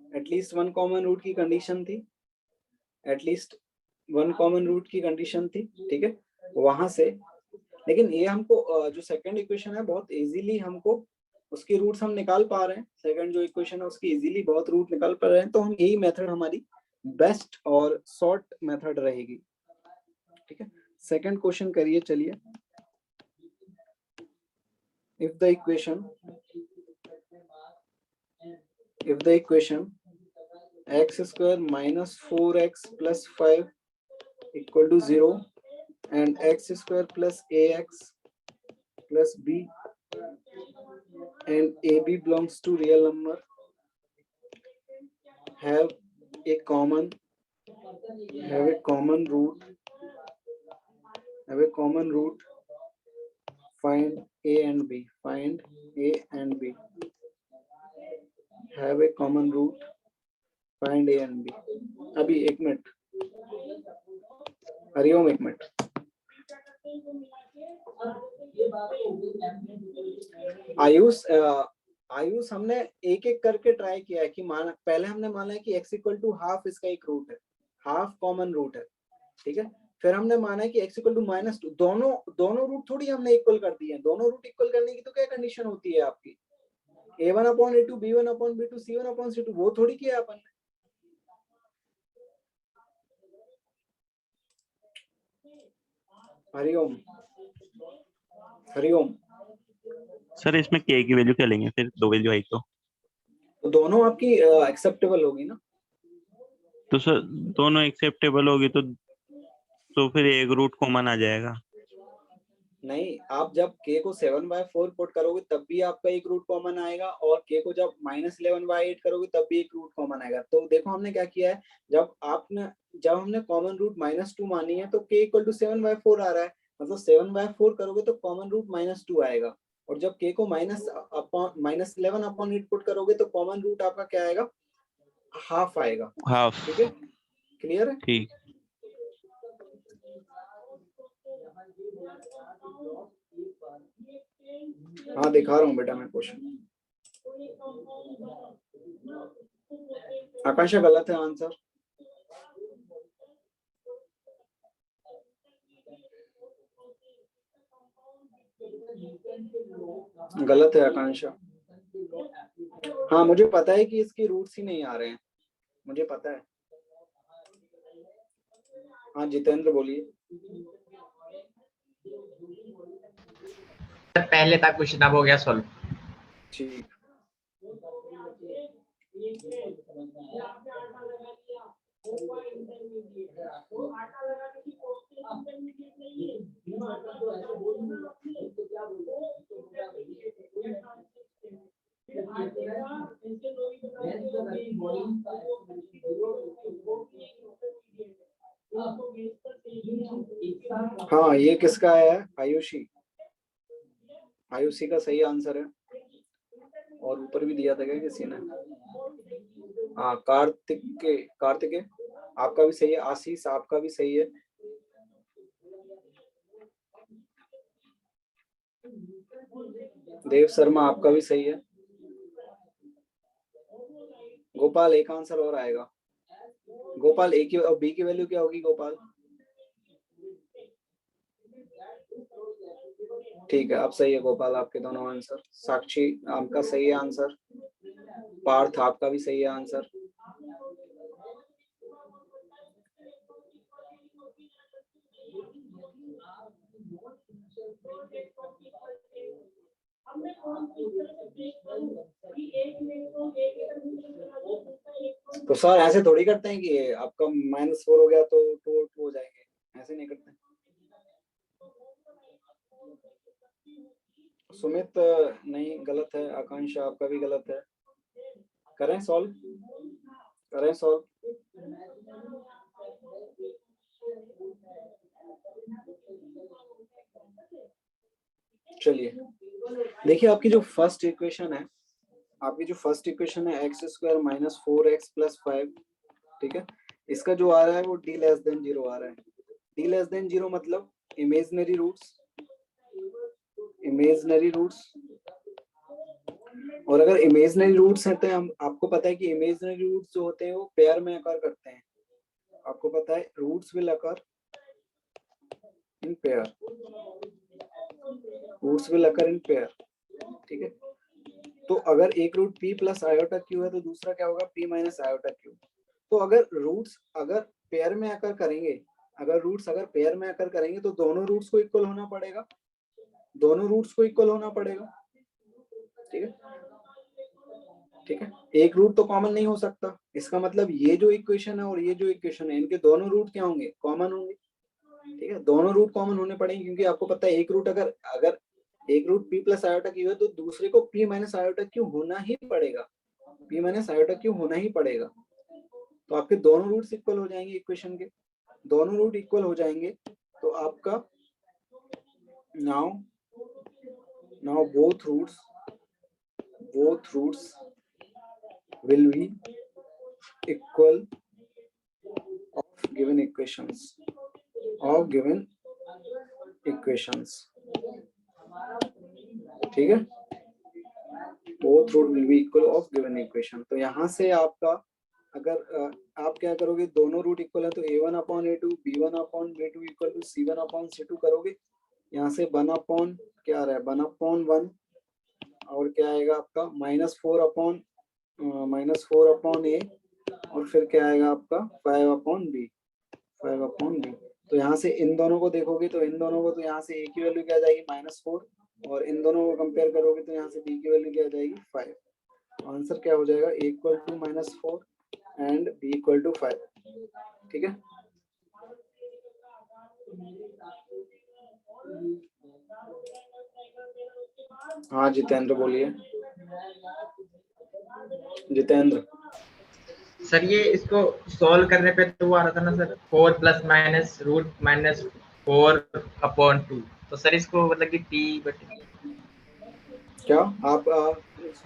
एटलीस्ट वन कॉमन रूट की कंडीशन थी, एटलीस्ट वन कॉमन रूट की कंडीशन थी, ठीक है। वहां से लेकिन ये हमको जो सेकंड इक्वेशन है बहुत इजीली हमको उसकी रूट्स हम निकाल पा रहे हैं, सेकंड जो इक्वेशन है उसकी इजीली बहुत रूट निकाल पा रहे हैं, तो हम यही मेथड हमारी बेस्ट और शॉर्ट मेथड रहेगी, ठीक है। सेकंड क्वेश्चन करिए, चलिए। if the equation x² - 4x + 5 = 0 and x² + ax + b and ab belongs to real number, have a common root, find a and b, have a common root, find a and b। अभी एक minute, Hariom एक minute, Ayush हमने एक एक करके try किया है कि पहले हमने माना है कि x इक्वल टू हाफ इसका एक रूट है, हाफ कॉमन रूट है, ठीक है। फिर हमने माना है कि x इक्वल टू -2, दोनों रूट थोड़ी हमने इक्वल कर दिए हैं, दोनों रूट इक्वल करने की तो क्या कंडीशन होती है आपकी, a1/a2 b1/b2 c1/c2, वो थोड़ी किया अपन ने। हरिओम सर, इसमें k की वैल्यू क्या लेंगे फिर, दो वैल्यू आई तो दोनों आपकी एक्सेप्टेबल होगी ना। तो सर दोनों एक्सेप्टेबल होगी तो फिर एक रूट कॉमन आ जाएगा। नहीं, आप जब k को 7/4 पुट करोगे तब भी आपका एक रूट कॉमन आएगा, और k को जब -11/8 करोगे तब भी एक रूट कॉमन आएगा। तो देखो हमने क्या किया है, जब हमने कॉमन रूट -2 मानी है तो k इक्वल टू 7/4 आ रहा है, मतलब 7/4 करोगे तो कॉमन रूट -2 आएगा, और जब k को -11/8 पुट करोगे तो कॉमन रूट आपका क्या आएगा, हाफ आएगा। हाफ। ठीक है, क्लियर है? ठीक। हाँ दिखा रहा हूँ बेटा मैं क्वेश्चन। आकांक्षा गलत है आंसर। गलत है आकांक्षा। हाँ मुझे पता है कि इसके रूट्स ही नहीं आ रहे हैं, मुझे पता है। हाँ जितेंद्र बोलिए। पहले तक क्वेश्चन अब हो गया सॉल्व। ठीक। हाँ ये किसका है, आयुषी। आयुषी का सही आंसर है, और ऊपर भी दिया था क्या किसी ने? हाँ कार्तिक आपका भी सही है। आशीष आपका भी सही है। देव शर्मा आपका भी सही है। गोपाल एक आंसर और आएगा। गोपाल ए की और बी की वैल्यू क्या होगी गोपाल? ठीक है, अब सही है गोपाल आपके दोनों आंसर। साक्षी आपका सही है आंसर। पार्थ आपका भी सही है आंसर। तो सर ऐसे थोड़ी करते हैं कि आपका -4 हो गया तो 2 हो जाएंगे, ऐसे नहीं करते। सुमित नहीं, गलत है। आकांक्षा आपका भी गलत है। करें सॉल्व? करें सॉल्व? चलिए देखिए, आपकी जो फर्स्ट इक्वेशन है, x² - 4x + 5, ठीक है, इसका जो आ रहा है वो d < 0 आ रहा है। d < 0 मतलब इमेजिनरी रूट्स, और अगर इमेजिनरी रूट्स हैं तो हम आपको पता है कि इमेजिनरी रूट्स जो होते हैं वो पेयर में अकर करते हैं। आपको पता है roots will occur in pair, ठीक है। तो अगर एक रूट p + आयोटा q है तो दूसरा क्या होगा, p - आयोटा q। तो अगर रूट्स पेयर में अकर करेंगे, तो दोनों रूट्स को इक्वल होना पड़ेगा, ठीक है। एक रूट तो कॉमन नहीं हो सकता, इसका मतलब ये जो इक्वेशन है और ये जो इक्वेशन है, इनके दोनों रूट क्या होंगे, कॉमन होंगे, ठीक है। दोनों रूट कॉमन होने पड़ेंगे, क्योंकि आपको पता है एक रूट अगर एक रूट p + आयोटा q है तो दूसरे को p - आयोटा q होना ही पड़ेगा, तो आपके दोनों रूट्स इक्वल हो जाएंगे, इक्वेशन के दोनों रूट इक्वल हो जाएंगे, तो आपका now both roots will be equal of given equations, ठीक है। both root will be equal of given equation। तो यहाँ से आपका अगर आप क्या करोगे, दोनों रूट इक्वल है तो a1/a2 b1/b2 equal to c1/c2 करोगे। यहाँ से 1/, क्या आ रहा है, 1/1, और क्या आएगा आपका -4/a, और फिर क्या आएगा आपका 5/b। तो यहाँ से इन दोनों को देखोगे तो तो यहाँ से a की वैल्यू क्या आ जाएगी, -4, और इन दोनों को कंपेयर करोगे तो यहाँ से b की वैल्यू क्या आ जाएगी, 5। आंसर क्या हो जाएगा, a = -4 एंड b = 5, ठीक है। हाँ जितेंद्र बोलिए। जितेंद्र सर ये इसको सॉल्व करने पे तो वो आ रहा था ना sir, 4 plus minus root minus 4/2। तो सर इसको मतलब कि टी बट क्या आप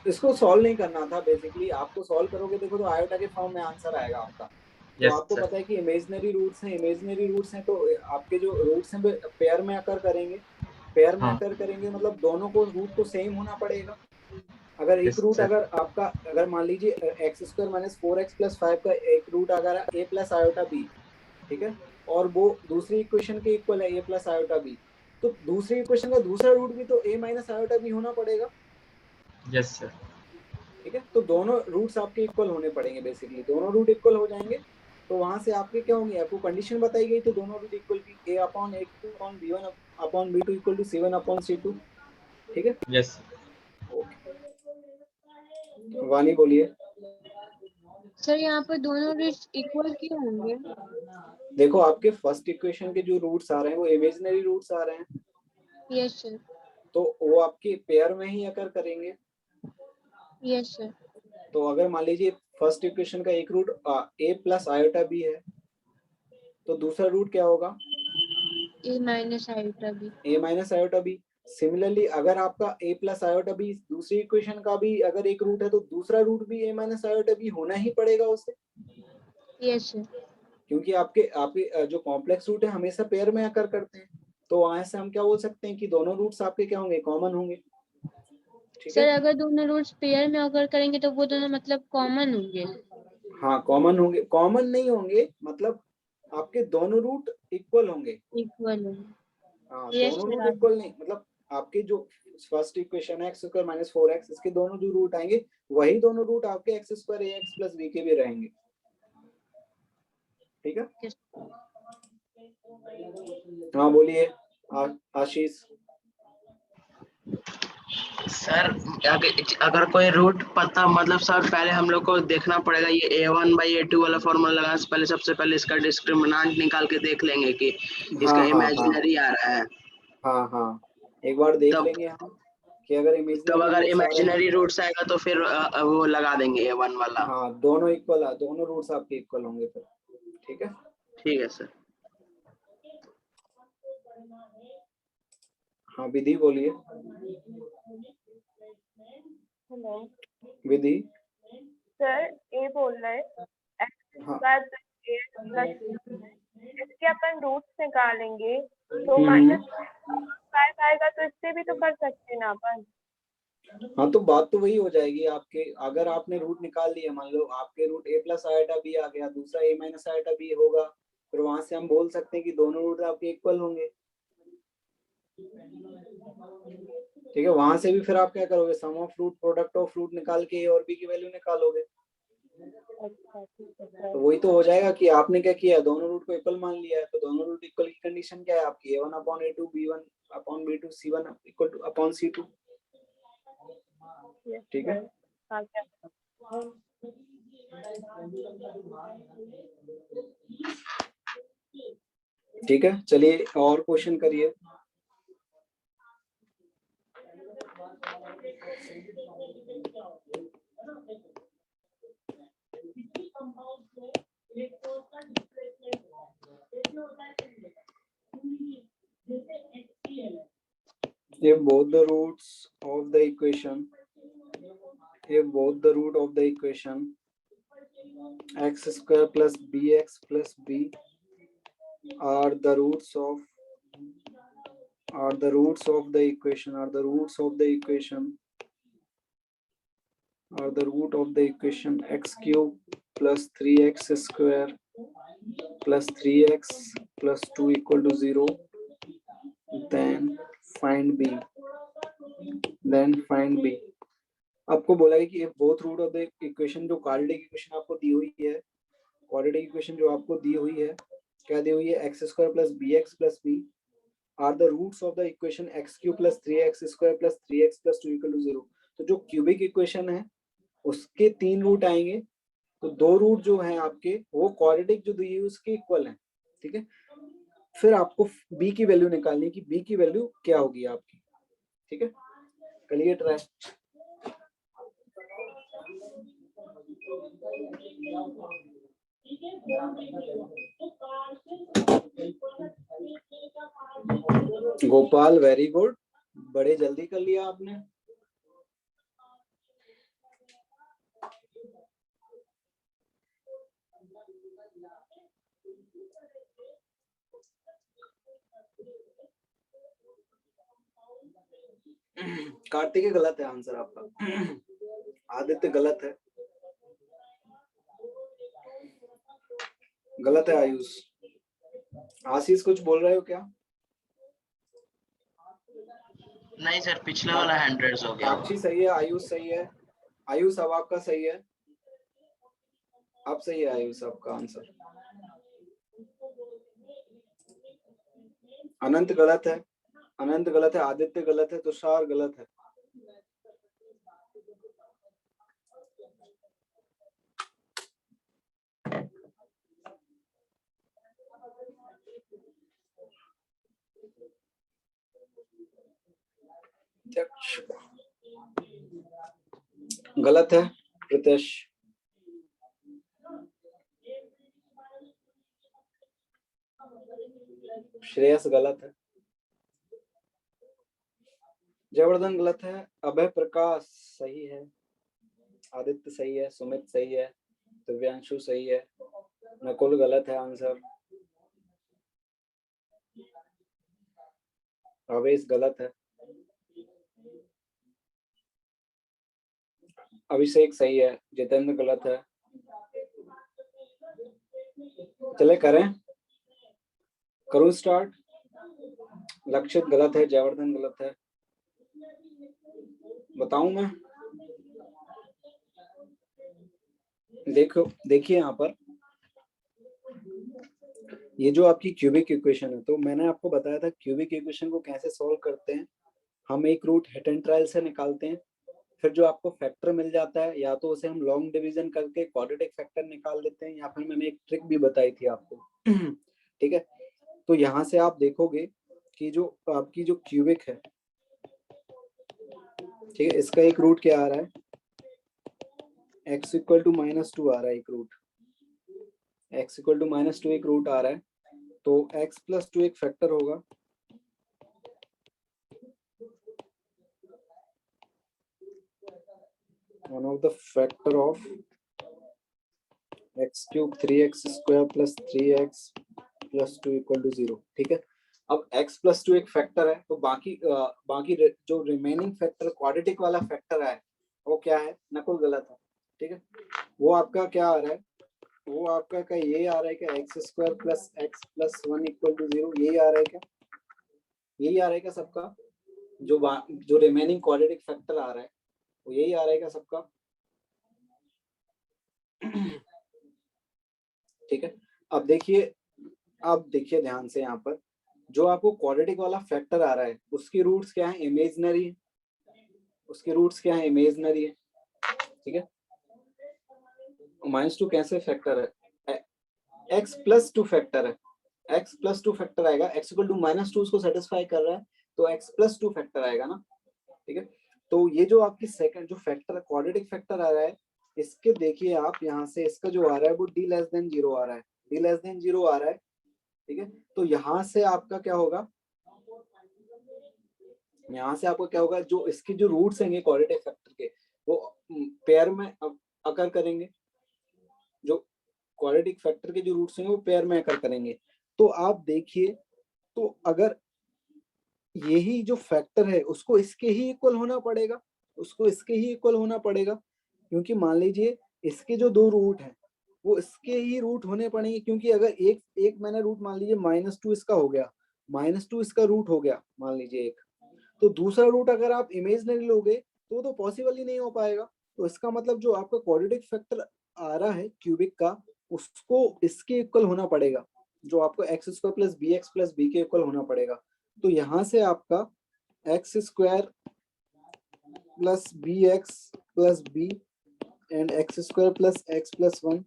इसको सॉल्व नहीं करना था बेसिकली। आपको सॉल्व करोगे देखो तो आयोटा के फॉर्म में आंसर आएगा आपका। तो यस आपको सर। पता है कि इमेजिनरी रूट्स हैं तो आपके जो रूट्स हैं पेयर में आकर करेंगे। पेयर में हाँ आकर करेंगे मतलब दोनों को रूट तो सेम होना पड़ेगा। अगर एक यस रूट सर। अगर मान लीजिए x² - 4x+5 का एक रूट अगर a प्लस आयोटा b, ठीक है, और वो दूसरी इक्वेशन के इक्वल है a प्लस आयोटा b, तो दूसरी इक्वेशन का दूसरा रूट भी तो a माइनस आयोटा b होना पड़ेगा। Yes sir. ठीक है, तो दोनों रूट्स आपके इक्वल होने पड़ेंगे। बेसिकली दोनों रूट इक्वल हो जाएंगे तो वहां से आपके क्या होंगे, आपको कंडीशन बताई गई तो दोनों रूट इक्वल की a/a2/b1/b2 = c1/c2। ठीक है, यस ओके। वानी बोलिए। सर यहाँ पर दोनों रूट्स इक्वल क्यों होंगे? देखो आपके फर्स्ट इक्वेशन के जो रूट्स आ रहे हैं वो इमेजिनरी रूट्स आ रहे हैं, यस सर। तो वो आपके पेयर में ही अकर करेंगे। Yes sir. तो अगर मान लीजिए फर्स्ट इक्वेशन का एक root a plus iota b है तो दूसरा रूट क्या होगा, a minus iota b। a minus iota b। Similarly अगर आपका a प्लस आयोटा b दूसरी इक्वेशन का भी अगर एक रूट है तो दूसरा रूट भी a माइनस आयोटा b होना ही पड़ेगा उससे। Yes sir. क्योंकि आपके आपके जो कॉम्प्लेक्स रूट है हमेशा पेयर में आकर करते हैं, तो वहां से हम क्या बोल सकते हैं कि दोनों रूट्स आपके क्या होंगे, कॉमन होंगे। ठीक सर है, अगर दोनों रूट्स पेयर में अगर करेंगे तो वो दोनों मतलब कॉमन होंगे? हाँ कॉमन होंगे, कॉमन नहीं होंगे मतलब आपके दोनों रूट इक्वल होंगे। इक्वल होंगे। हाँ यस दोनों रूट सर। इक्वल नहीं मतलब आपके जो फर्स्ट इक्वेशन है x² - 4x, इसके दोनों जो रूट आएंगे वही दोनों रूट आपके x² ax + b के भी रहेंगे। ठीक है, हाँ बोलिए आशीष। सर अगर कोई रूट पता मतलब सर पहले हम लोग को देखना पड़ेगा ये a1/a2 वाला फॉर्मूला लगाने से पहले सबसे पहले इसका डिस्क्रिमिनेंट निकाल के देख लेंगे कि इसका हाँ हाँ हाँ इमेजिनरी आ रहा है। हाँ हाँ, एक बार देख तब लेंगे हम कि अगर तब इमेजिनरी अगर रूट्स आ रहे हैं। इमेजिनरी रूट्स आएगा तो फिर वो लगा देंगे a1 वाला। हाँ दोनों इक्वल है, दोनों रूट्स आपके इक्वल होंगे फिर। ठीक है, ठीक है सर। हाँ विधि बोलिए। हेलो विधि। सर, ए बोल रहे हैं हाँ इसके अपन रूट्स निकालेंगे तो -5 आएगा तो इससे भी तो कर सकते हैं ना अपन। हाँ तो बात तो वही हो जाएगी आपके, अगर आपने रूट निकाल लिया, मान लो आपके root a plus iota b आ गया, दूसरा a माइनस आयोटा b होगा, फिर वहां से हम बोल सकते हैं कि दोनों रूट आपके इक्वल होंगे। ठीक है, वहां से भी फिर आप क्या करोगे, sum of root product of root निकाल के a और b की वैल्यू निकालोगे। अच्छा ठीक है सर। तो वही तो हो जाएगा कि आपने क्या किया, दोनों रूट को इक्वल मान लिया है, तो दोनों रूट इक्वल की कंडीशन क्या है आपकी, a1/a2 b1/b2 c1 = c2। ठीक है, हाँ क्या ठीक है, चलिए और क्वेश्चन करिए। If both the roots of the equation x² plus bx plus b are the roots of the equation x cube plus 3x square plus 3x plus 2 = 0, then find b। आपको बोला है कि both root of the equation, जो quadratic equation आपको दी हुई है, quadratic equation जो आपको दी हुई है, क्या दी हुई है, x² plus bx plus b are the roots of the equation x³ plus 3x² plus 3x plus 2 = 0। तो जो क्यूबिक इक्वेशन है उसके 3 रूट आएंगे, तो 2 रूट जो हैं आपके वो क्वाड्रेटिक जो दी है उसके इक्वल हैं। ठीक है, फिर आपको b की वैल्यू निकालनी है कि b की वैल्यू क्या होगी आपकी। ठीक है, करिए ट्राई। गोपाल वेरी गुड, बड़े जल्दी कर लिया आपने। कार्तिक गलत है आंसर आपका, आदित्य गलत है, गलत है आयुष। आशीष कुछ बोल रहे हो क्या? नहीं सर, पिछला वाला 100 हो गया। साक्षी सही है, आयुष सही है। आयुष अब आपका सही है, अब सही है आयुष आपका आंसर। अनंत गलत है, अनंत गलत है, आदित्य गलत है, तुषार गलत है। गलत है प्रीतेश। श्रेयस गलत है, जयवर्धन गलत है, अभय प्रकाश सही है, आदित्य सही है, सुमित सही है, दिव्यांशु सही है, नकुल गलत है आंसर, अवेश गलत है, अभिषेक सही है, जितेंद्र गलत है। चले करें, करूं स्टार्ट। लक्षित गलत है, जयवर्धन गलत है, बताऊं मैं? देखो देखिए यहाँ पर ये जो आपकी क्यूबिक इक्वेशन है, तो मैंने आपको बताया था क्यूबिक इक्वेशन को कैसे सॉल्व करते हैं। हम एक रूट हिट एंड ट्रायल से निकालते हैं, फिर जो आपको फैक्टर मिल जाता है या तो उसे हम लॉन्ग डिवीजन करके क्वाड्रेटिक फैक्टर निकाल देते हैं, या फिर मैंने एक ट्रिक भी बताई थी आपको। ठीक है, तो यहाँ से आप देखोगे कि जो आपकी जो क्यूबिक है, ठीक है, इसका एक रूट क्या आ रहा है, x इक्वल टू -2 आ रहा है एक रूट, x इक्वल टू -2 एक रूट आ रहा है, तो x प्लस 2 एक फैक्टर होगा, one of the factor of x cube 3x square plus 3x plus 2 equal to 0। ठीक है, अब x प्लस 2 एक फैक्टर है, तो बाकी जो रिमेनिंग फैक्टर क्वाड्रेटिक वाला फैक्टर है वो क्या है, नकुल गलत है। ठीक है, वो आपका क्या आ रहा है, वो आपका क्या ये आ रहा है क्या, x square plus x plus 1 equal to 0, यही आ रहा है क्या, यही आ रहा है क्या सबका, जो रिमेनिंग क्वाड्रेटिक फैक्टर आ रहा है वो यही आ रहा है क्या सबका? ठीक है, अब देखिए ध्यान से, यहाँ पर जो आपको क्वाड्रेटिक वाला फैक्टर आ रहा है उसकी रूट्स क्या है, इमेजिनरी है, उसके रूट्स क्या है, इमेजिनरी है। ठीक है, -2 कैसे फैक्टर है, x प्लस 2 फैक्टर है, x प्लस 2 फैक्टर आएगा, x इक्वल टू -2 उसको सेटिस्फाई कर रहा है, तो x प्लस 2 फैक्टर आएगा ना। ठीक है, तो ये जो आपकी सेकंड जो फैक्टर क्वाड्रेटिक फैक्टर आ रहा है, इसके देखिए आप यहाँ से इसका जो आ रहा है वो d लेस देन 0 आ रहा है, d लेस देन 0 आ रहा है। ठीक है, तो यहाँ से आपका क्या होगा, यहाँ से आपको क्या होगा, जो इसके जो रूट्स हैं क्वाड्रेटिक फैक्टर के वो पेयर में अकर करेंगे, जो क्वाड्रेटिक फैक्टर के जो रूट्स हैं वो पेयर में अकर करेंगे। तो आप देखिए, तो अगर यही जो फैक्टर है उसको इसके ही इक्वल होना पड़ेगा, उसको इसके ही इक्वल होना पड़ेगा, क्योंकि मान लीजिए इसके जो दो रूट हैं वो इसके ही रूट होने पड़ेंगे, क्योंकि अगर एक मैंने रूट मान लीजिए -2 इसका हो गया, -2 इसका रूट हो गया मान लीजिए एक, तो दूसरा रूट अगर आप इमेजिनरी लोगे तो पॉसिबल ही नहीं हो पाएगा। तो इसका मतलब जो आपका क्वाड्रेटिक फैक्टर आ रहा है क्यूबिक का, उसको इसके इक्वल होना पड़ेगा, जो आपको x square plus b x plus b के इक्वल होना पड़ेगा। तो यहाँ से आपका x square plus b x plus b and x square plus x plus 1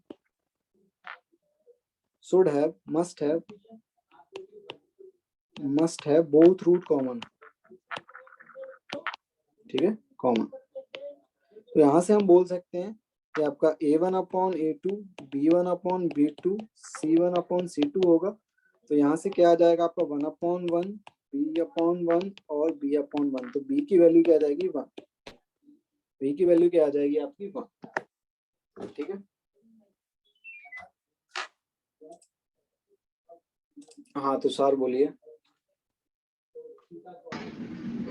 should have must have both root common। ठीक है, कॉमन। तो यहाँ से हम बोल सकते हैं कि आपका A1 upon A2, B1 upon B2, C1 upon C2 होगा। तो यहाँ से क्या आ जाएगा आपका 1 अपॉन 1, B अपॉन 1 और B अपॉन 1। तो B की वैल्यू क्या आ जाएगी 1, B की वैल्यू क्या आ जाएगी आपकी 1। ठीक है, हाँ तो सर बोलिए।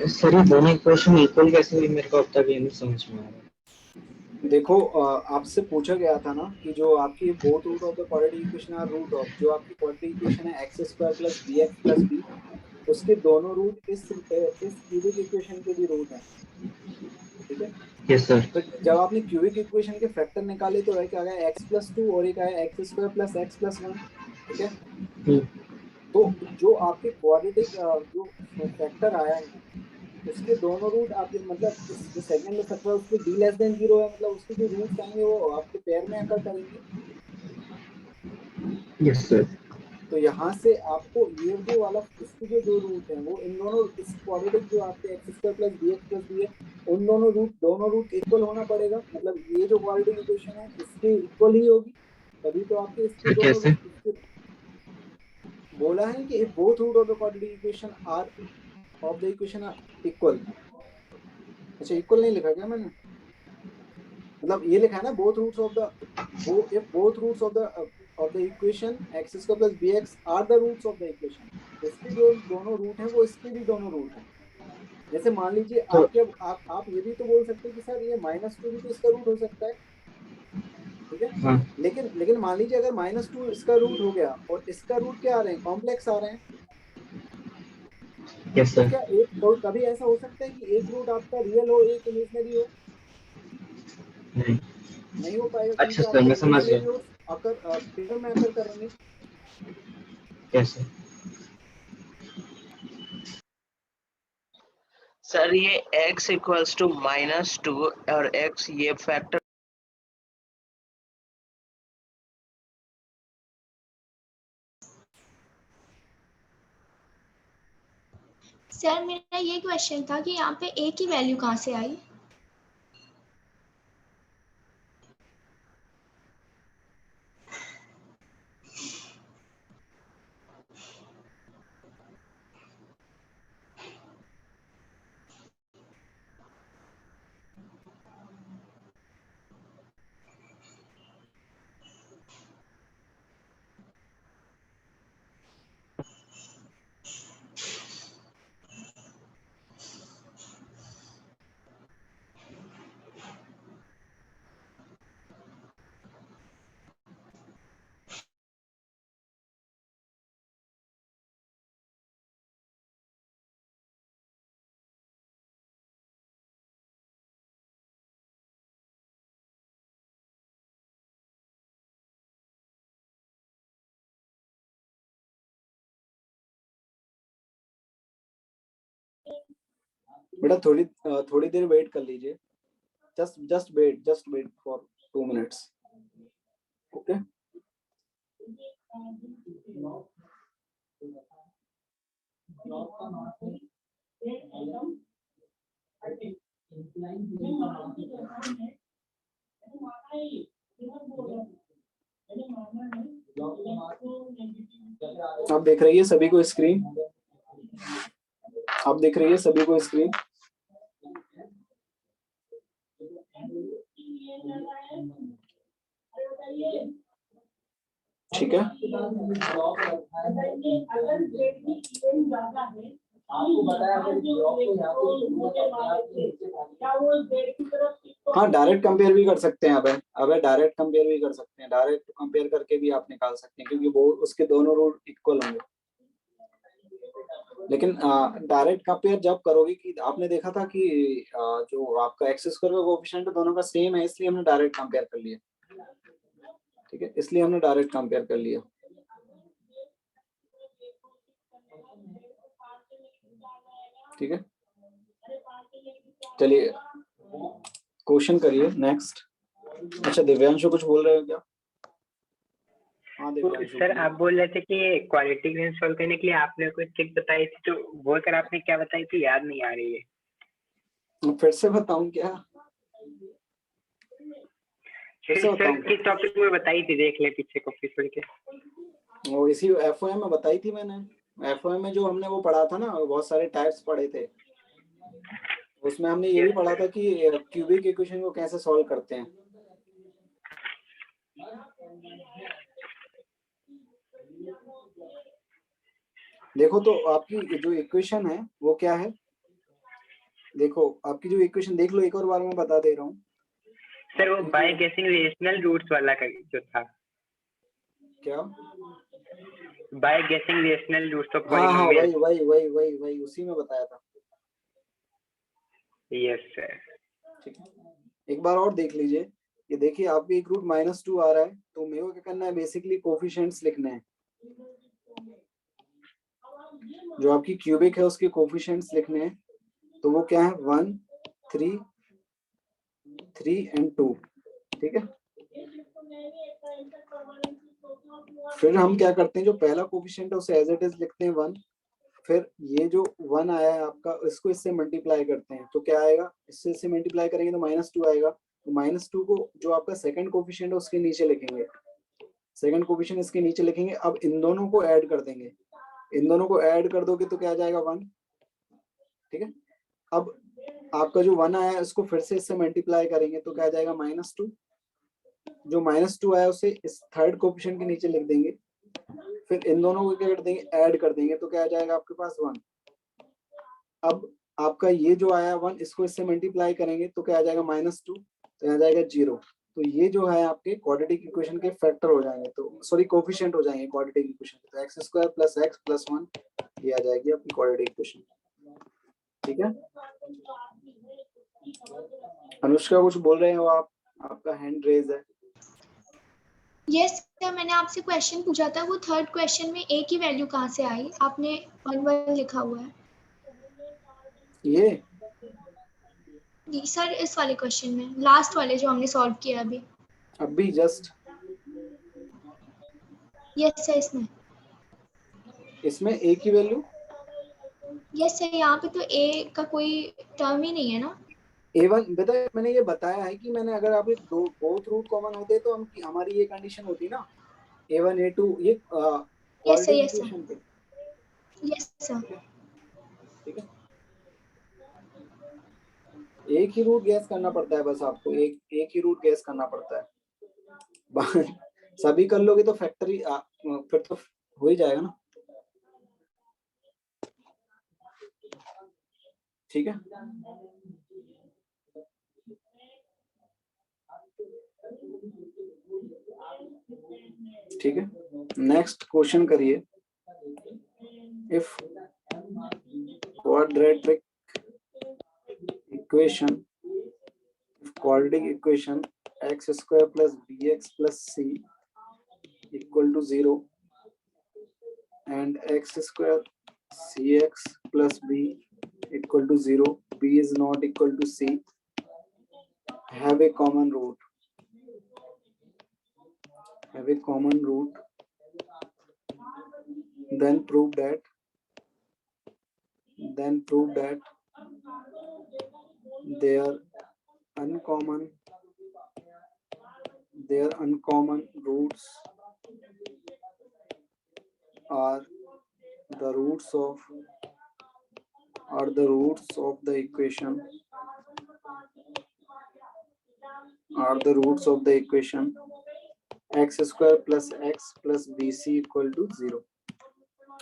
सर ये दोनों इक्वेशन इक्वल कैसे हुई, मेरे को अब तक ये नहीं समझ में आ रहा। देखो आपसे पूछा गया था ना कि जो आपकी both root of the quadratic equation are root of, जो आपकी क्वाड्रेटिक इक्वेशन है x square plus bx plus b, उसके दोनों रूट इस क्यूबिक इक्वेशन के भी रूट हैं। ठीक है, यस सर। तो जब आपने क्यूबिक इक्वेशन के फैक्टर निकाले तो एक आ गया x प्लस 2 और एक आया x square plus x plus 1। ठीक है, तो जो आपके क्वाड्रेटिक जो फैक्टर आया है उसके दोनों रूट आप मतलब जो सेकंड में फैक्टर है उसके d लेस देन 0 है, मतलब उसके जो रूट्स आएंगे वो आपके पेयर में आकर करेंगे। Yes sir. तो यहाँ से आपको ये जो वाला इसके जो दो रूट हैं वो इन दोनों इस क्वाड्रेटिक जो आपके x square plus bx plus b है उन दोनों रूट इक्वल होना पड़ेगा। मतलब ये जो क्वाड्रेटिक इक्वेशन है इसके इक्वल ही होगी, तभी तो आपके इसके दोनों रूट इसके बोला है कि both root of the quadratic equation are of the equation are equal. अच्छा इक्वल नहीं लिखा क्या मैंने, मतलब ये लिखा है ना both roots of the both roots of the equation x square plus bx are the roots of the equation. इसके जो दोनों रूट हैं वो इसके भी दोनों रूट हैं। जैसे मान लीजिए आप ये भी तो बोल सकते हैं कि सर ये -2 भी तो इसका रूट हो सकता है। ठीक है, हाँ। लेकिन मान लीजिए अगर -2 इसका रूट हो गया और इसका रूट क्या आ रहे हैं, कॉम्प्लेक्स आ रहे हैं। यस तो सर। क्या एक तो कभी ऐसा हो सकता है कि एक रूट आपका रियल हो एक इमेजिनरी हो? नहीं हो पाएगा, अच्छा क्योंकि सर, आपके मैं समझ इमेजिनरी गया। रूट्स अगर पेयर में अकर करेंगे। Yes sir. सर ये x इक्वल्स टू -2 और x ये फैक्टर सर मेरा ये क्वेश्चन था कि यहाँ पे a की वैल्यू कहाँ से आई? बेटा थोड़ी देर वेट कर लीजिए, just wait for 2 minutes. Okay, आप देख रही है सभी को स्क्रीन? आप देख रही है सभी को स्क्रीन? ठीक है, हाँ डायरेक्ट कंपेयर भी कर सकते हैं। अब डायरेक्ट कंपेयर भी कर सकते हैं, डायरेक्ट कंपेयर करके भी आप निकाल सकते हैं क्योंकि वो उसके दोनों रूट इक्वल होंगे। लेकिन डायरेक्ट कंपेयर जब करोगे कि आपने देखा था कि जो आपका एक्स स्क्वायर का कोएफिशिएंट दोनों का सेम है, इसलिए हमने डायरेक्ट कंपेयर कर लिया। ठीक है, इसलिए हमने डायरेक्ट कंपेयर कर लिया। ठीक है, चलिए क्वेश्चन करिए नेक्स्ट। अच्छा दिव्यांशु कुछ बोल रहे हो क्या? हाँ दिव्यांशु। सर आप बोल रहे थे कि क्वालिटी इक्वेशन सॉल्व करने के लिए आपने कुछ ट्रिक बताई थी, तो वो सर आपने क्या बताई थी याद नहीं आ रही है। फिर से बताऊं क्या? फिर से बताऊं सर किस टॉपिक में बताई थी, देख ले पीछे कॉपी पढ़ के। वो इसी एफओएम में बताई थी मैंने। एफओएम में जो हमने वो पढ़ा था ना, बहुत सारे टाइप्स पढ़े थे, उसमें हमने ये भी पढ़ा था कि क्यूबिक इक्वेशन को कैसे सॉल्व करते हैं। देखो तो आपकी जो इक्वेशन है वो क्या है, देखो आपकी जो इक्वेशन देख लो, एक और बार मैं बता दे रहा हूँ। सर वो बाय गेसिंग रेशनल रूट्स वाला का जो था, क्या? बाय गेसिंग रेशनल रूट्स ऑफ हाँ हाँ, पॉलिनोमियल। वही उसी में बताया था। Yes sir. ठीक है, एक बार और देख लीजिए। ये देखिए आपकी एक रूट -2 आ रहा है, तो मेरे को क्या करना है, बेसिकली कोफिशिएंट्स लिखने हैं। जो आपकी क्यूबिक है उसके कोफिशिएंट्स लिखने हैं, तो वो क्या है 1, 3, 3 एंड 2। ठीक है, फिर हम क्या करते हैं, जो पहला कोफिशिएंट है उसे एज इट इज लिखते हैं 1। फिर ये जो 1 आया है आपका, इसको इससे मल्टीप्लाई करते हैं, तो क्या आएगा, इससे मल्टीप्लाई करेंगे तो -2 आएगा। तो -2 को जो आपका सेकंड कोफिशिएंट है उसके नीचे लिखेंगे, सेकंड कोफिशिएंट इसके नीचे लिखेंगे। अब इन दोनों को ऐड कर देंगे, इन दोनों को ऐड कर दोगे तो क्या आ जाएगा 1। ठीक है, अब आपका जो 1 आया है उसको फिर से इससे मल्टीप्लाई करेंगे तो क्या आ जाएगा -2। जो -2 आया उसे इस थर्ड कोफिशिएंट के नीचे लिख देंगे, फिर इन दोनों को क्या कर देंगे, ऐड कर देंगे, तो क्या आ जाएगा आपके पास 1। अब आपका ये जो आया 1, इसको इससे मल्टीप्लाई करेंगे तो क्या आ जाएगा -2, तो आ जाएगा 0। तो ये जो है आपके क्वाड्रेटिक इक्वेशन के फैक्टर हो जाएंगे, तो सॉरी कोफिशिएंट हो जाएंगे क्वाड्रेटिक इक्वेशन। तो x² + x + 1 ये आ जाएगी आपकी क्वाड्रेटिक इक्वेशन। ठीक है, अनुष्का कुछ बोल रहे हो आप? आपका हैंड रेज है। यस सर, मैंने आपसे क्वेश्चन पूछा था, वो थर्ड क्वेश्चन में a की वैल्यू कहाँ से आई? आपने 1 1 लिखा हुआ है। ये जी सर, इस वाले क्वेश्चन में, लास्ट वाले जो हमने सॉल्व किया अभी जस्ट। यस सर, इसमें a की वैल्यू, यस सर, यहाँ पे तो a का कोई टर्म ही नहीं है ना। a1 बेटा, मैंने ये बताया है कि मैंने अगर आप ये दो बोथ रूट कॉमन होते तो हमारी ये कंडीशन होती ना, a1 a2 ये क्वाड्रेटिक इक्वेशन पे। Yes sir. ठीक है, एक ही रूट गैस करना पड़ता है, बस आपको एक ही रूट गैस करना पड़ता है। सभी कर लोगे तो फैक्टरी फिर तो हो ही जाएगा ना। ठीक है, ठीक है, नेक्स्ट क्वेश्चन करिए। If quadratic equation, quadratic equation x² + bx + c = 0 and x² cx + b = 0, b is not equal to c, have a common root, then prove that their uncommon roots are the roots of the equation x² + x + bc = 0.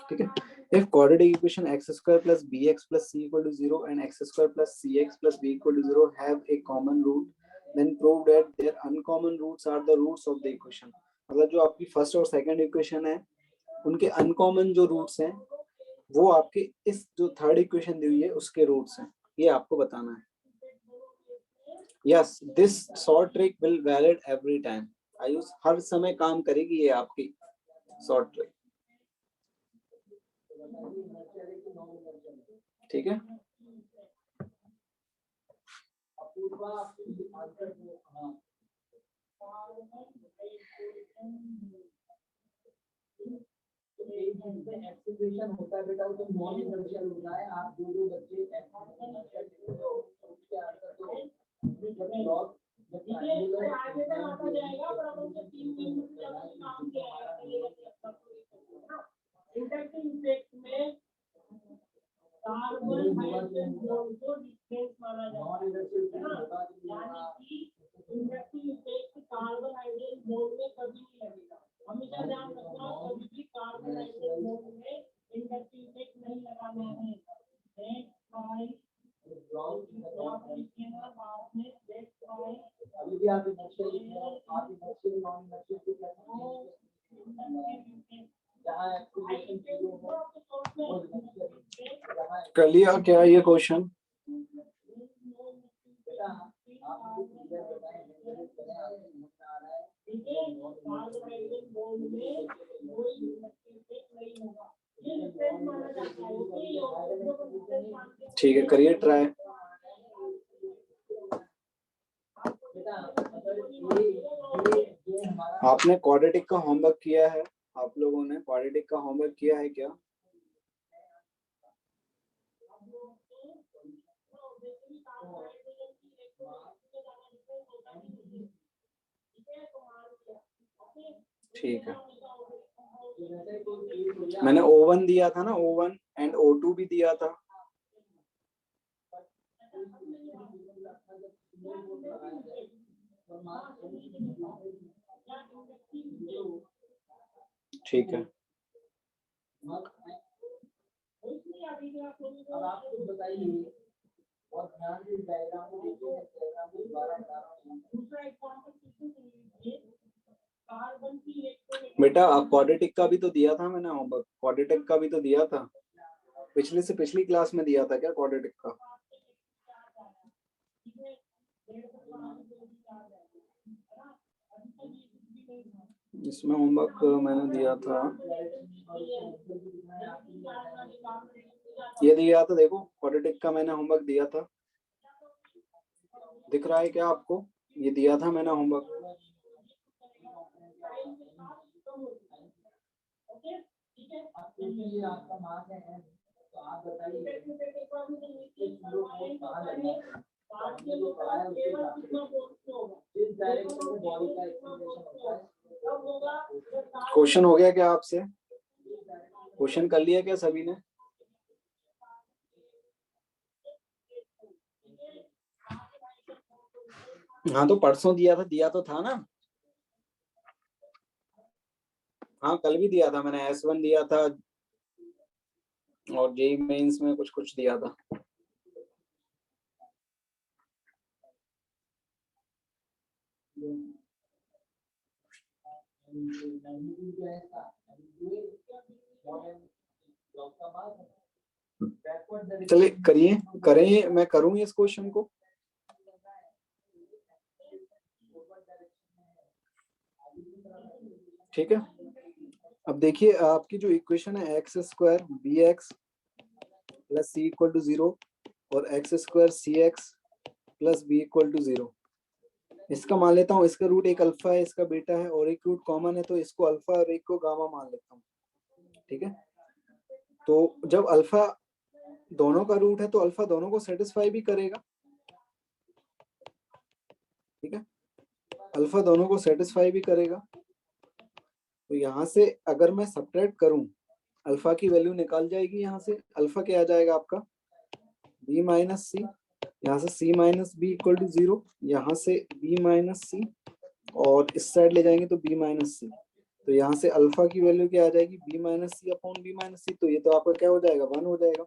ठीक है, if quadratic equation x² + bx + c = 0 and x² + cx + b = 0 have a common root, then prove that their uncommon roots are the roots of the equation. मतलब जो आपकी first और second equation है उनके uncommon जो roots हैं वो आपके इस जो थर्ड इक्वेशन दी हुई है उसके रूट्स हैं, ये आपको बताना है। Yes, this short trick will valid every time. Ayush, हर समय काम करेगी ये आपकी शॉर्ट ट्रिक। ठीक है, होता है बेटा, तो नॉन इनर्शियल होता है। आप दो बच्चे कर लिया क्या ये क्वेश्चन? ठीक है, करिए ट्राई। आपने क्वाड्रेटिक का होमवर्क किया है? आप लोगों ने क्वाड्रेटिक का होमवर्क किया है क्या? ठीक है, मैंने O1 दिया था ना, O1 एंड O2 भी दिया था। ठीक है, बेटा क्वाड्रेटिक का भी तो दिया था मैंने होमवर्क, क्वाड्रेटिक का भी तो दिया था, पिछले से पिछली क्लास में दिया था क्या क्वाड्रेटिक का? इसमें होमवर्क मैंने दिया था, ये दिया था, देखो क्वाड्रेटिक का मैंने होमवर्क दिया था, दिख रहा है क्या आपको? ये दिया था मैंने होमवर्क। क्वेश्चन हो गया क्या आपसे? क्वेश्चन कर लिया क्या सभी ने? हाँ तो परसों दिया तो था ना। हाँ कल भी दिया था मैंने, S1 दिया था और जेईई मेंस में कुछ दिया था। चलिए करें, मैं करूँ इस क्वेश्चन को। ठीक है, अब देखिए आपकी जो इक्वेशन है x square b x plus c equal to 0 और x square c x plus b equal to 0, इसका मान लेता हूँ इसका रूट एक अल्फा है, इसका बीटा है और एक रूट कॉमन है, तो इसको अल्फा और एक को गामा मान लेता हूँ। ठीक है, तो जब अल्फा दोनों का रूट है तो अल्फा दोनों को सेटिस्फाई भी करेगा। ठीक है, अल्फा दोनों को सेटिस्फाई भी करेगा। तो यहाँ से अगर मैं सब्ट्रैक्ट करूं, अल्फा की वैल्यू निकाल जाएगी। यहाँ से अल्फा क्या आ जाएगा आपका b माइनस सी, यहाँ से c minus b equal to 0, यहाँ से b माइनस सी और इस साइड ले जाएंगे तो b माइनस सी, तो यहाँ से अल्फा की वैल्यू क्या आ जाएगी b माइनस सी अपॉन b माइनस सी, तो ये तो आपका क्या हो जाएगा 1 हो जाएगा।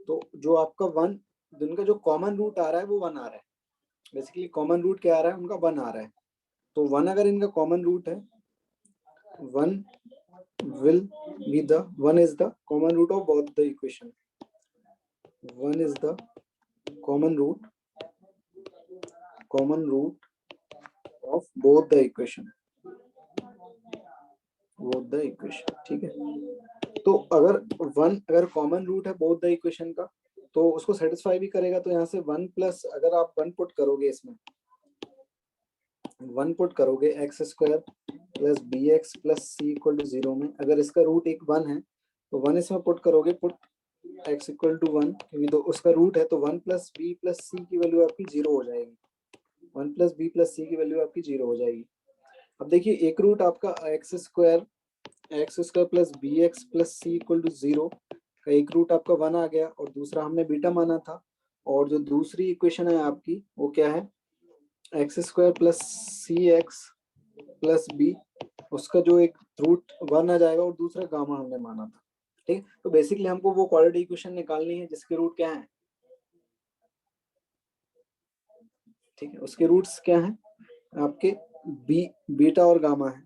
तो जो आपका 1, जिनका जो कॉमन रूट आ रहा है वो 1 आ रहा है, बेसिकली कॉमन रूट क्या आ रहा है उनका 1 आ रहा है। तो 1 अगर इनका कॉमन रूट है, 1 is the common root of both the equation. 1 is the common root of both the equation. ठीक है, तो अगर कॉमन रूट है both the equation का तो उसको सेटिस्फाई भी करेगा। तो यहाँ से 1 प्लस, अगर आप 1 पुट करोगे, इसमें 1 पुट करोगे x square plus b x plus c equal to 0 में, अगर इसका रूट एक 1 है तो 1 इसमें पुट करोगे, पुट एक्स इक्वल टू 1, क्योंकि तो उसका रूट है, तो 1 प्लस बी प्लस सी की वैल्यू आपकी 0 हो जाएगी। 1 प्लस बी प्लस सी की वैल्यू आपकी 0 हो जाएगी। अब देखिए एक रूट आपका x square plus b x plus c equal to 0, का एक रूट आपका 1 आ गया और दूसरा हमने बीटा माना था, और जो दूसरी इक्वेशन है आपकी वो क्या है, x square plus c x plus B, उसका जो एक रूट 1 आ जाएगा और दूसरा गामा हमने माना था। ठीक, तो बेसिकली हमको वो क्वाड्रेटिक इक्वेशन निकालनी है जिसके रूट क्या है। ठीक है, उसके रूट्स क्या हैं आपके, बीटा और गामा है।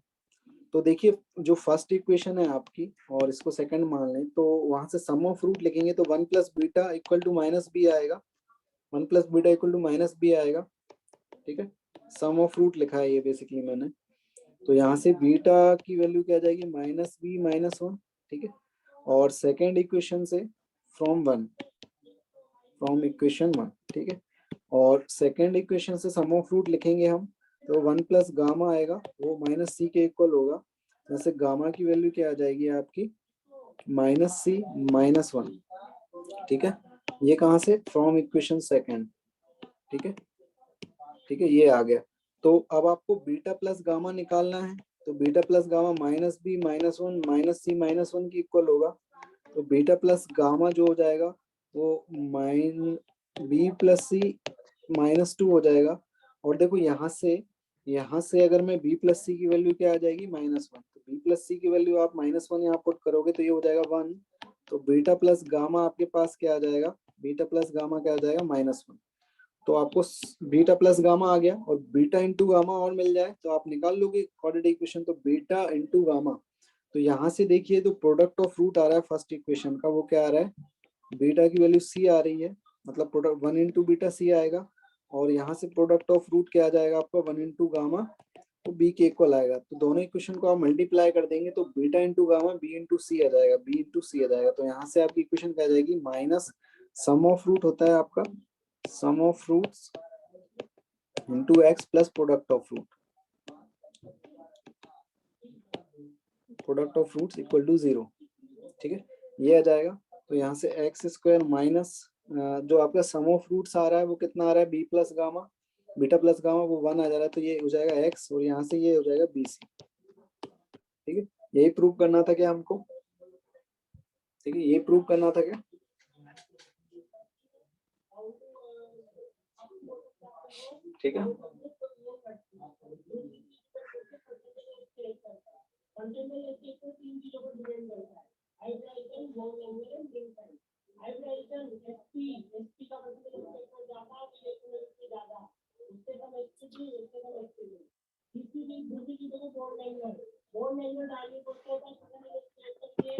तो देखिए जो फर्स्ट इक्वेशन है आपकी और इसको सेकंड मान लें, तो वहां से सम ऑफ रूट लिखेंगे तो 1 plus beta equal to minus b आएगा, 1 plus beta equal to minus b आएगा। ठीक है, सम ऑफ रूट लिखा है ये बेसिकली मैंने। तो यहाँ से बीटा की वैल्यू क्या आ जाएगी, माइनस बी माइनस 1। ठीक है, और सेकेंड इक्वेशन से फ्रॉम इक्वेशन 1। ठीक है, और सेकेंड इक्वेशन से सम ऑफ रूट लिखेंगे हम, तो 1 प्लस गामा आएगा वो माइनस सी के इक्वल होगा। जैसे गामा की वैल्यू क्या आ जाएगी आपकी, माइनस सी माइनस 1। ठीक है, ये कहाँ से, फ्रॉम इक्वेशन सेकेंड। ठीक है, ठीक है, ये आ गया। तो अब आपको बीटा प्लस गामा निकालना है, तो beta plus gamma minus B minus 1 minus C minus 1 की इक्वल होगा। तो बीटा प्लस गामा जो हो जाएगा वो बी प्लस सी माइनस 2 हो जाएगा। और देखो यहाँ से अगर मैं बी प्लस सी की वैल्यू क्या आ जाएगी, माइनस 1, तो बी प्लस सी की वैल्यू आप माइनस 1 यहाँ पुट करोगे तो ये हो जाएगा 1। तो बीटा प्लस गामा आपके पास क्या आ जाएगा, बीटा प्लस गामा क्या आ जाएगा, माइनस 1। तो आपको बीटा प्लस गामा आ गया और बीटा इंटू गामा और मिल जाए तो आप निकाल लोगे क्वाड्रेटिक इक्वेशन। तो बीटा इंटू गामा, तो यहाँ से देखिए तो प्रोडक्ट ऑफ रूट आ रहा है फर्स्ट इक्वेशन का, वो क्या आ रहा है, बीटा की वैल्यू सी आ रही है, मतलब प्रोडक्ट 1 इंटू बीटा सी आएगा। और यहाँ से प्रोडक्ट ऑफ रूट क्या आ जाएगा आपका, 1 इंटू गामा, तो बी के इक्वल आएगा। तो दोनों इक्वेशन को आप मल्टीप्लाई कर देंगे तो beta into gamma B into C आ जाएगा, बी इंटू सी आ जाएगा। तो यहाँ से आपकी इक्वेशन क्या आ जाएगी, माइनस सम ऑफ रूट होता है आपका, sum of roots into X plus product of roots equal to 0। ठीक है, ये आ जाएगा। तो यहाँ से एक्स स्क्वायर माइनस जो आपका सम ऑफ रूट्स आ रहा है वो कितना आ रहा है, b plus gamma, beta plus gamma वो 1 आ जा रहा है, तो ये हो जाएगा एक्स और यहाँ से ये हो जाएगा बी सी। ठीक है, यही प्रूव करना था क्या हमको। ठीक है, ये प्रूव करना था क्या। ठीक है,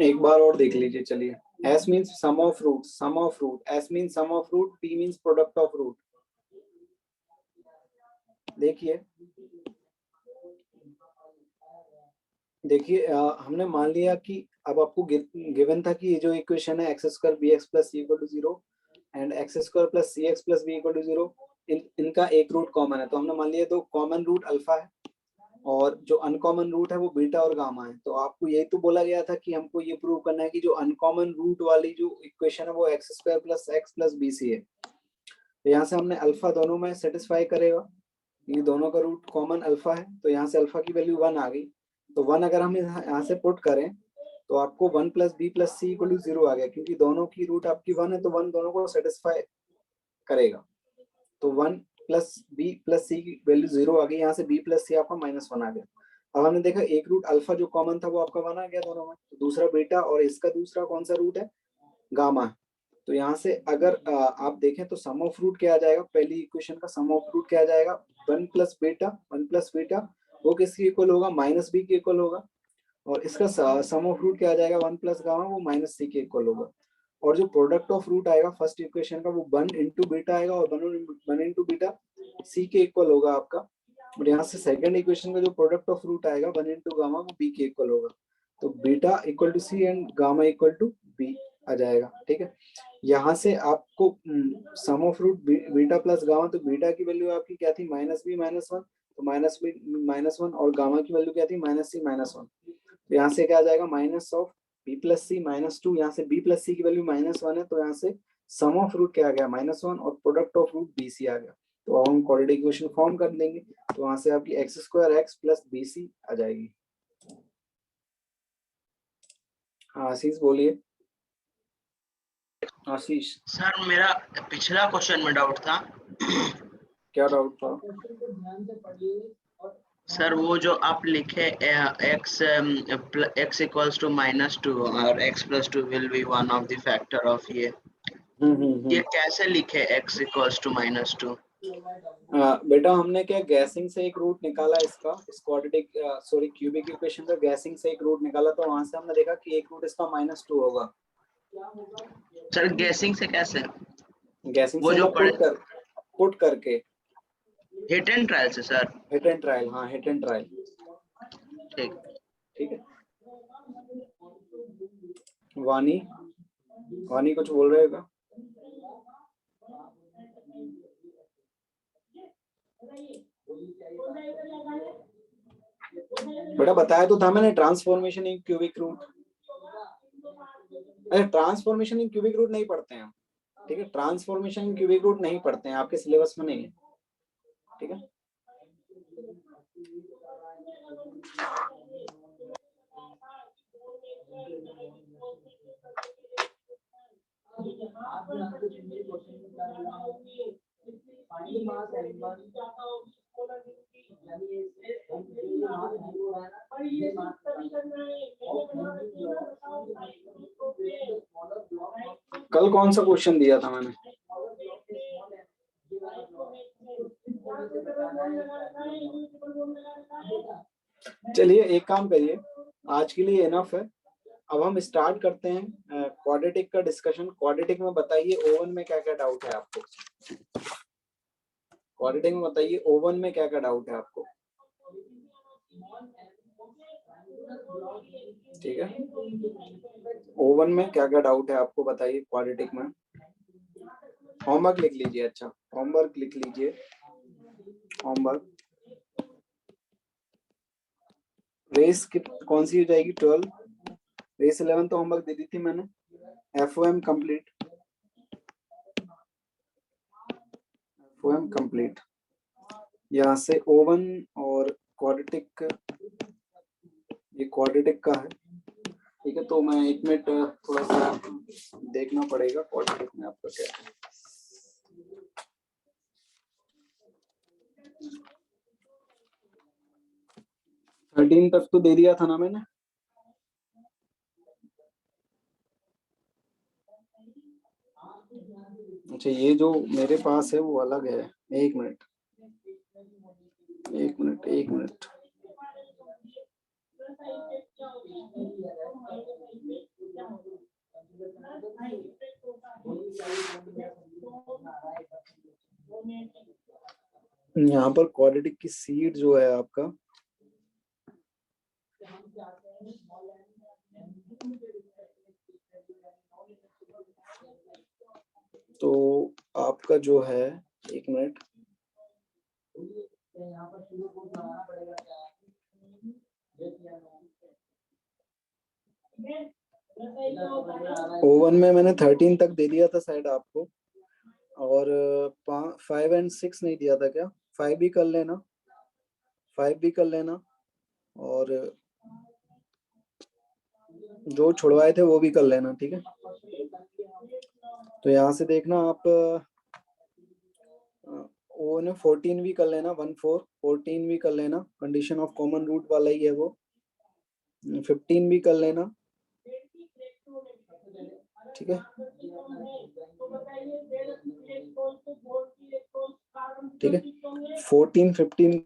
एक बार और देख लीजिए। चलिए, S means sum of root, S means sum of root, P means product of root. देखिए हमने मान लिया कि अब आपको गिवन था कि ये जो इक्वेशन है x square b x plus c equal to 0 and x square plus c x plus b equal to 0, इनका एक रूट कॉमन है। तो हमने मान लिया तो कॉमन रूट अल्फा है और जो अनकॉमन रूट है वो बीटा और गामा है। तो आपको यही तो बोला गया था कि हमको ये प्रूव करना है कि जो अनकॉमन रूट वाली जो इक्वेशन है वो x square plus B c है। तो यहाँ से हमने अल्फा दोनों में सेटिस्फाई करेगा, ये दोनों का रूट कॉमन अल्फा है, तो यहाँ से अल्फा की वैल्यू 1 आ गई। तो 1 अगर हम यहाँ से पुट करें तो आपको 1 plus b plus c equal to 0 आ गया, क्योंकि दोनों की रूट आपकी 1 है तो 1 दोनों को सेटिस्फाई करेगा। तो 1 प्लस बी प्लस सी की वैल्यू 0 आ गई, यहाँ से बी प्लस सी आपका -1 आ गया। अब हमने देखा एक रूट अल्फा जो कॉमन था वो आपका 1 आ गया दोनों में, तो दूसरा बीटा और इसका दूसरा कौन सा रूट है, गामा। तो यहाँ से अगर आप देखें तो सम ऑफ रूट क्या आ जाएगा, पहली इक्वेशन का सम ऑफ रूट क्या आ जाएगा, 1 प्लस बीटा वो किसके इक्वल होगा, माइनस बी के इक्वल होगा। और इसका सम ऑफ रूट क्या आ जाएगा, 1 प्लस गामा वो माइनस सी के इक्वल होगा। और जो प्रोडक्ट ऑफ रूट आएगा फर्स्ट इक्वेशन का वो 1 इंटू बीटा आएगा और 1 इंटू बीटा सी के इक्वल होगा आपका। और यहाँ से सेकंड इक्वेशन का जो प्रोडक्ट ऑफ रूट आएगा 1 इंटू गामा वो बी के इक्वल होगा। तो beta equal to C and gamma equal to B आ जाएगा। ठीक है, यहाँ से आपको sum of root beta plus gamma, तो बीटा की वैल्यू आपकी क्या थी, -1, तो -1 और गामा की वैल्यू क्या थी, -1। तो यहाँ से क्या आ जाएगा, माइनस ऑफ बी प्लस सी -2, यहाँ से बी प्लस सी की वैल्यू -1 है, तो यहाँ से सम ऑफ रूट क्या आ गया, -1 और product of root B C आ गया। तो हम क्वाड्रेटिक इक्वेशन फॉर्म कर देंगे, तो वहां से आपकी X square X plus B C आ जाएगी। हाँ आशीष बोलिए। आशीष सर मेरा पिछला क्वेश्चन में डाउट था। क्या डाउट था? सर वो जो आप लिखे x इक्वल्स टू -2 और x+2 will be one of the factor of ये कैसे लिखे x इक्वल्स टू -2? बेटा हमने क्या गैसिंग से एक रूट निकाला इसका, इस क्वाड्रेटिक सॉरी क्यूबिक इक्वेशन का गैसिंग से एक रूट निकाला, तो वहां से हमने देखा कि एक रूट इसका -2 होगा। सर गैसिंग से कैसे? गैसिंग वो से जो पुट करके हिट एंड ट्रायल से सर। हिट एंड ट्रायल, हाँ हिट एंड ट्रायल। ठीक है। वानी कुछ बोल रहे होगा? बेटा बताया तो था मैंने, ट्रांसफॉर्मेशन इन क्यूबिक रूट। अरे ट्रांसफॉर्मेशन इन क्यूबिक रूट नहीं पढ़ते हैं हम, ठीक है। ट्रांसफॉर्मेशन इन क्यूबिक रूट नहीं पढ़ते हैं, आपके सिलेबस में नहीं है, ठीक है। कल कौन सा क्वेश्चन दिया था मैंने? चलिए एक काम करिए, आज के लिए इनफ है। अब हम स्टार्ट करते हैं क्वाड्रेटिक का डिस्कशन। क्वाड्रेटिक में बताइए ओवन में क्या क्या डाउट है आपको? क्वाड्रेटिक में बताइए ओवन में क्या क्या डाउट है आपको? ठीक है, ओवन में क्या क्या डाउट है आपको बताइए क्वाड्रेटिक में। होमवर्क लिख लीजिए, अच्छा होमवर्क लिख लीजिए। होमवर्क रेस कौन सी हो जाएगी? 12। रेस 11 तो होमवर्क दे दी थी मैंने। FOM complete, FOM complete. यहाँ से ओवन और क्वाड्रेटिक, ये क्वाड्रेटिक का है, ठीक है। तो मैं 1 मिनट थोड़ा सा देखना पड़ेगा क्वाड्रेटिक में आपका क्या है। थर्टीन तक तो दे दिया था ना मैंने। अच्छा ये जो मेरे पास है वो अलग है। 1 मिनट 1 मिनट 1 मिनट। यहाँ पर क्वाड्रेटिक की सीट जो है आपका, तो आपका जो है 1 मिनट, ओवन में मैंने 13 तक दे दिया था शायद आपको, और 5 और 6 नहीं दिया था क्या? 5 भी कर लेना, 5 भी कर लेना, और जो छुड़वाए थे वो भी कर लेना, ठीक है। तो यहाँ से देखना आप वो ना 14 भी कर लेना, 14 भी कर लेना, कंडीशन ऑफ कॉमन रूट वाला ही है वो। 15 भी कर लेना, ठीक है, ठीक है। 14 15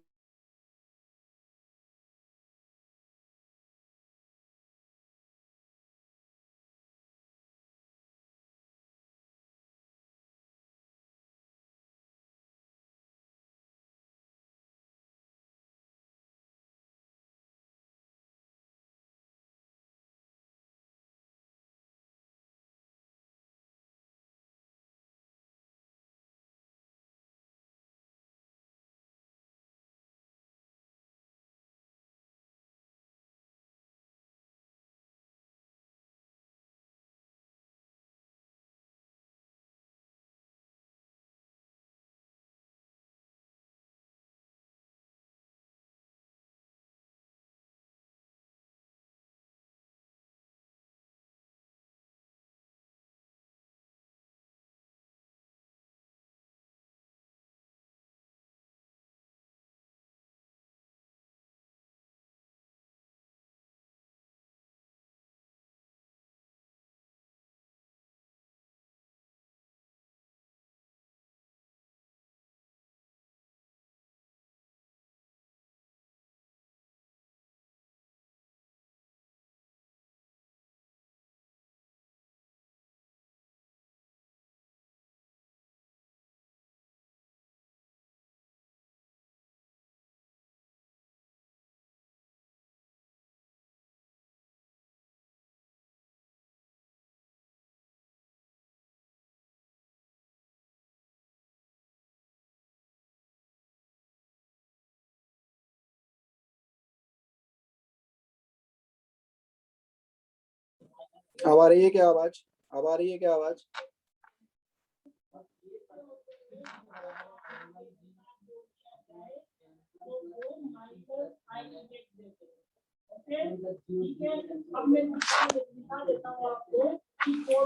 अब आ रही है क्या आवाज? अब आ रही है क्या आवाज?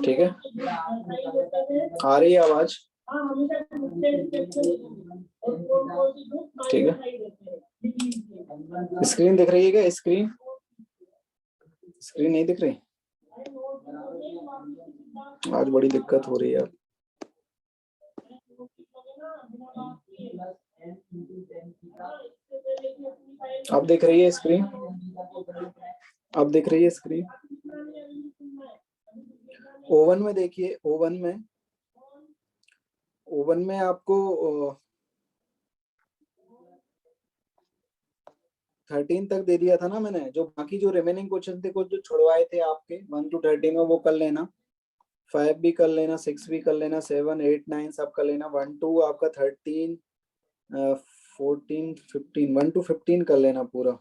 ठीक है, आ रही है आवाज? ठीक है, स्क्रीन दिख रही है क्या? स्क्रीन नहीं दिख रही? आज बड़ी दिक्कत हो रही है। अब दिख रही है स्क्रीन? अब दिख रही है स्क्रीन? ओवन में देखिए, ओवन में आपको 13 तक दे दिया था ना मैंने। जो बाकी जो रिमेनिंग क्वेश्चन थे, कुछ जो छुड़वाए थे आपके 1 to 13 में, वो कर लेना। 5 भी कर लेना, 6 भी कर लेना, 7, 8, 9 सब कर लेना। 1 to आपका 13, 14, 15, 1 to 15 कर लेना पूरा,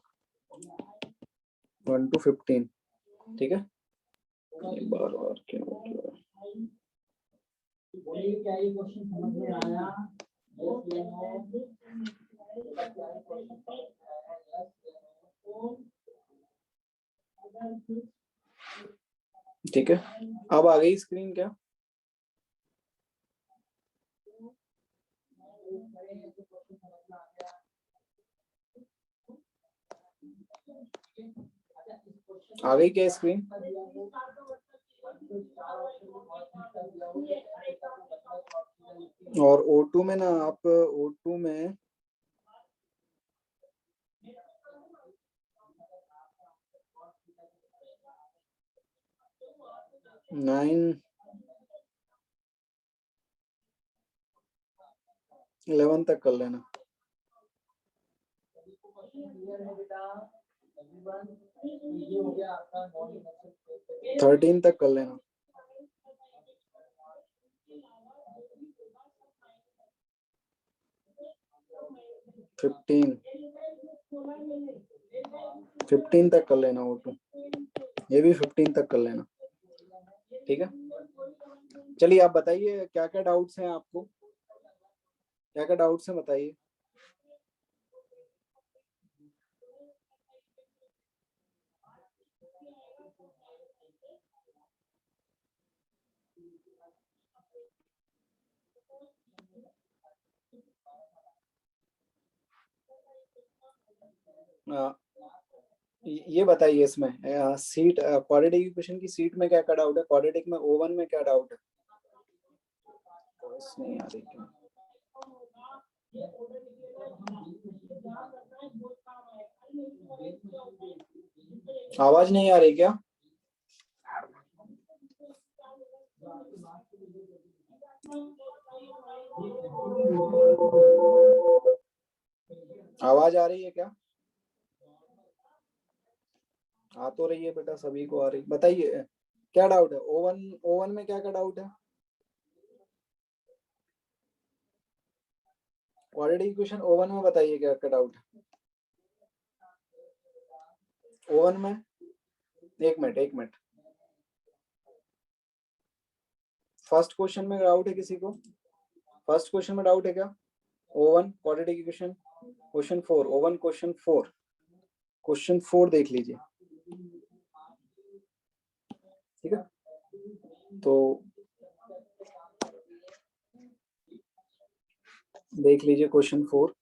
1 to 15। ठीक है, बार क्या हो गया? ठीक है, अब आ गई स्क्रीन क्या? आ गई क्या स्क्रीन? और O2 में ना, आप O2 में नाइन 11 तक कर लेना। 13 तक कर लेना। 15 तक कर लेना O2, ये भी 15 तक कर लेना। ठीक है, चलिए आप बताइए क्या क्या डाउट्स हैं आपको, क्या क्या डाउट्स हैं बताइए। ये बताइए इसमें सीट क्वाड्रेटिक इक्वेशन की सीट में क्या क्या डाउट है? क्वाड्रेटिक में O1 में क्या डाउट है? नहीं आ रही क्या? आवाज नहीं आ रही क्या? आवाज आ रही है क्या? आ तो रही है बेटा, सभी को आ रही। बताइए क्या डाउट है? O1 में क्या क्या डाउट है? क्वाड्रेटिक इक्वेशन O1 में बताइए क्या क्या डाउट है O1 में? एक मिनट। फर्स्ट क्वेश्चन में डाउट है किसी को? फर्स्ट क्वेश्चन में डाउट है क्या? O1 quadratic equation question 4, O1 question 4 देख लीजिए। ठीक है, तो देख लीजिए क्वेश्चन 4।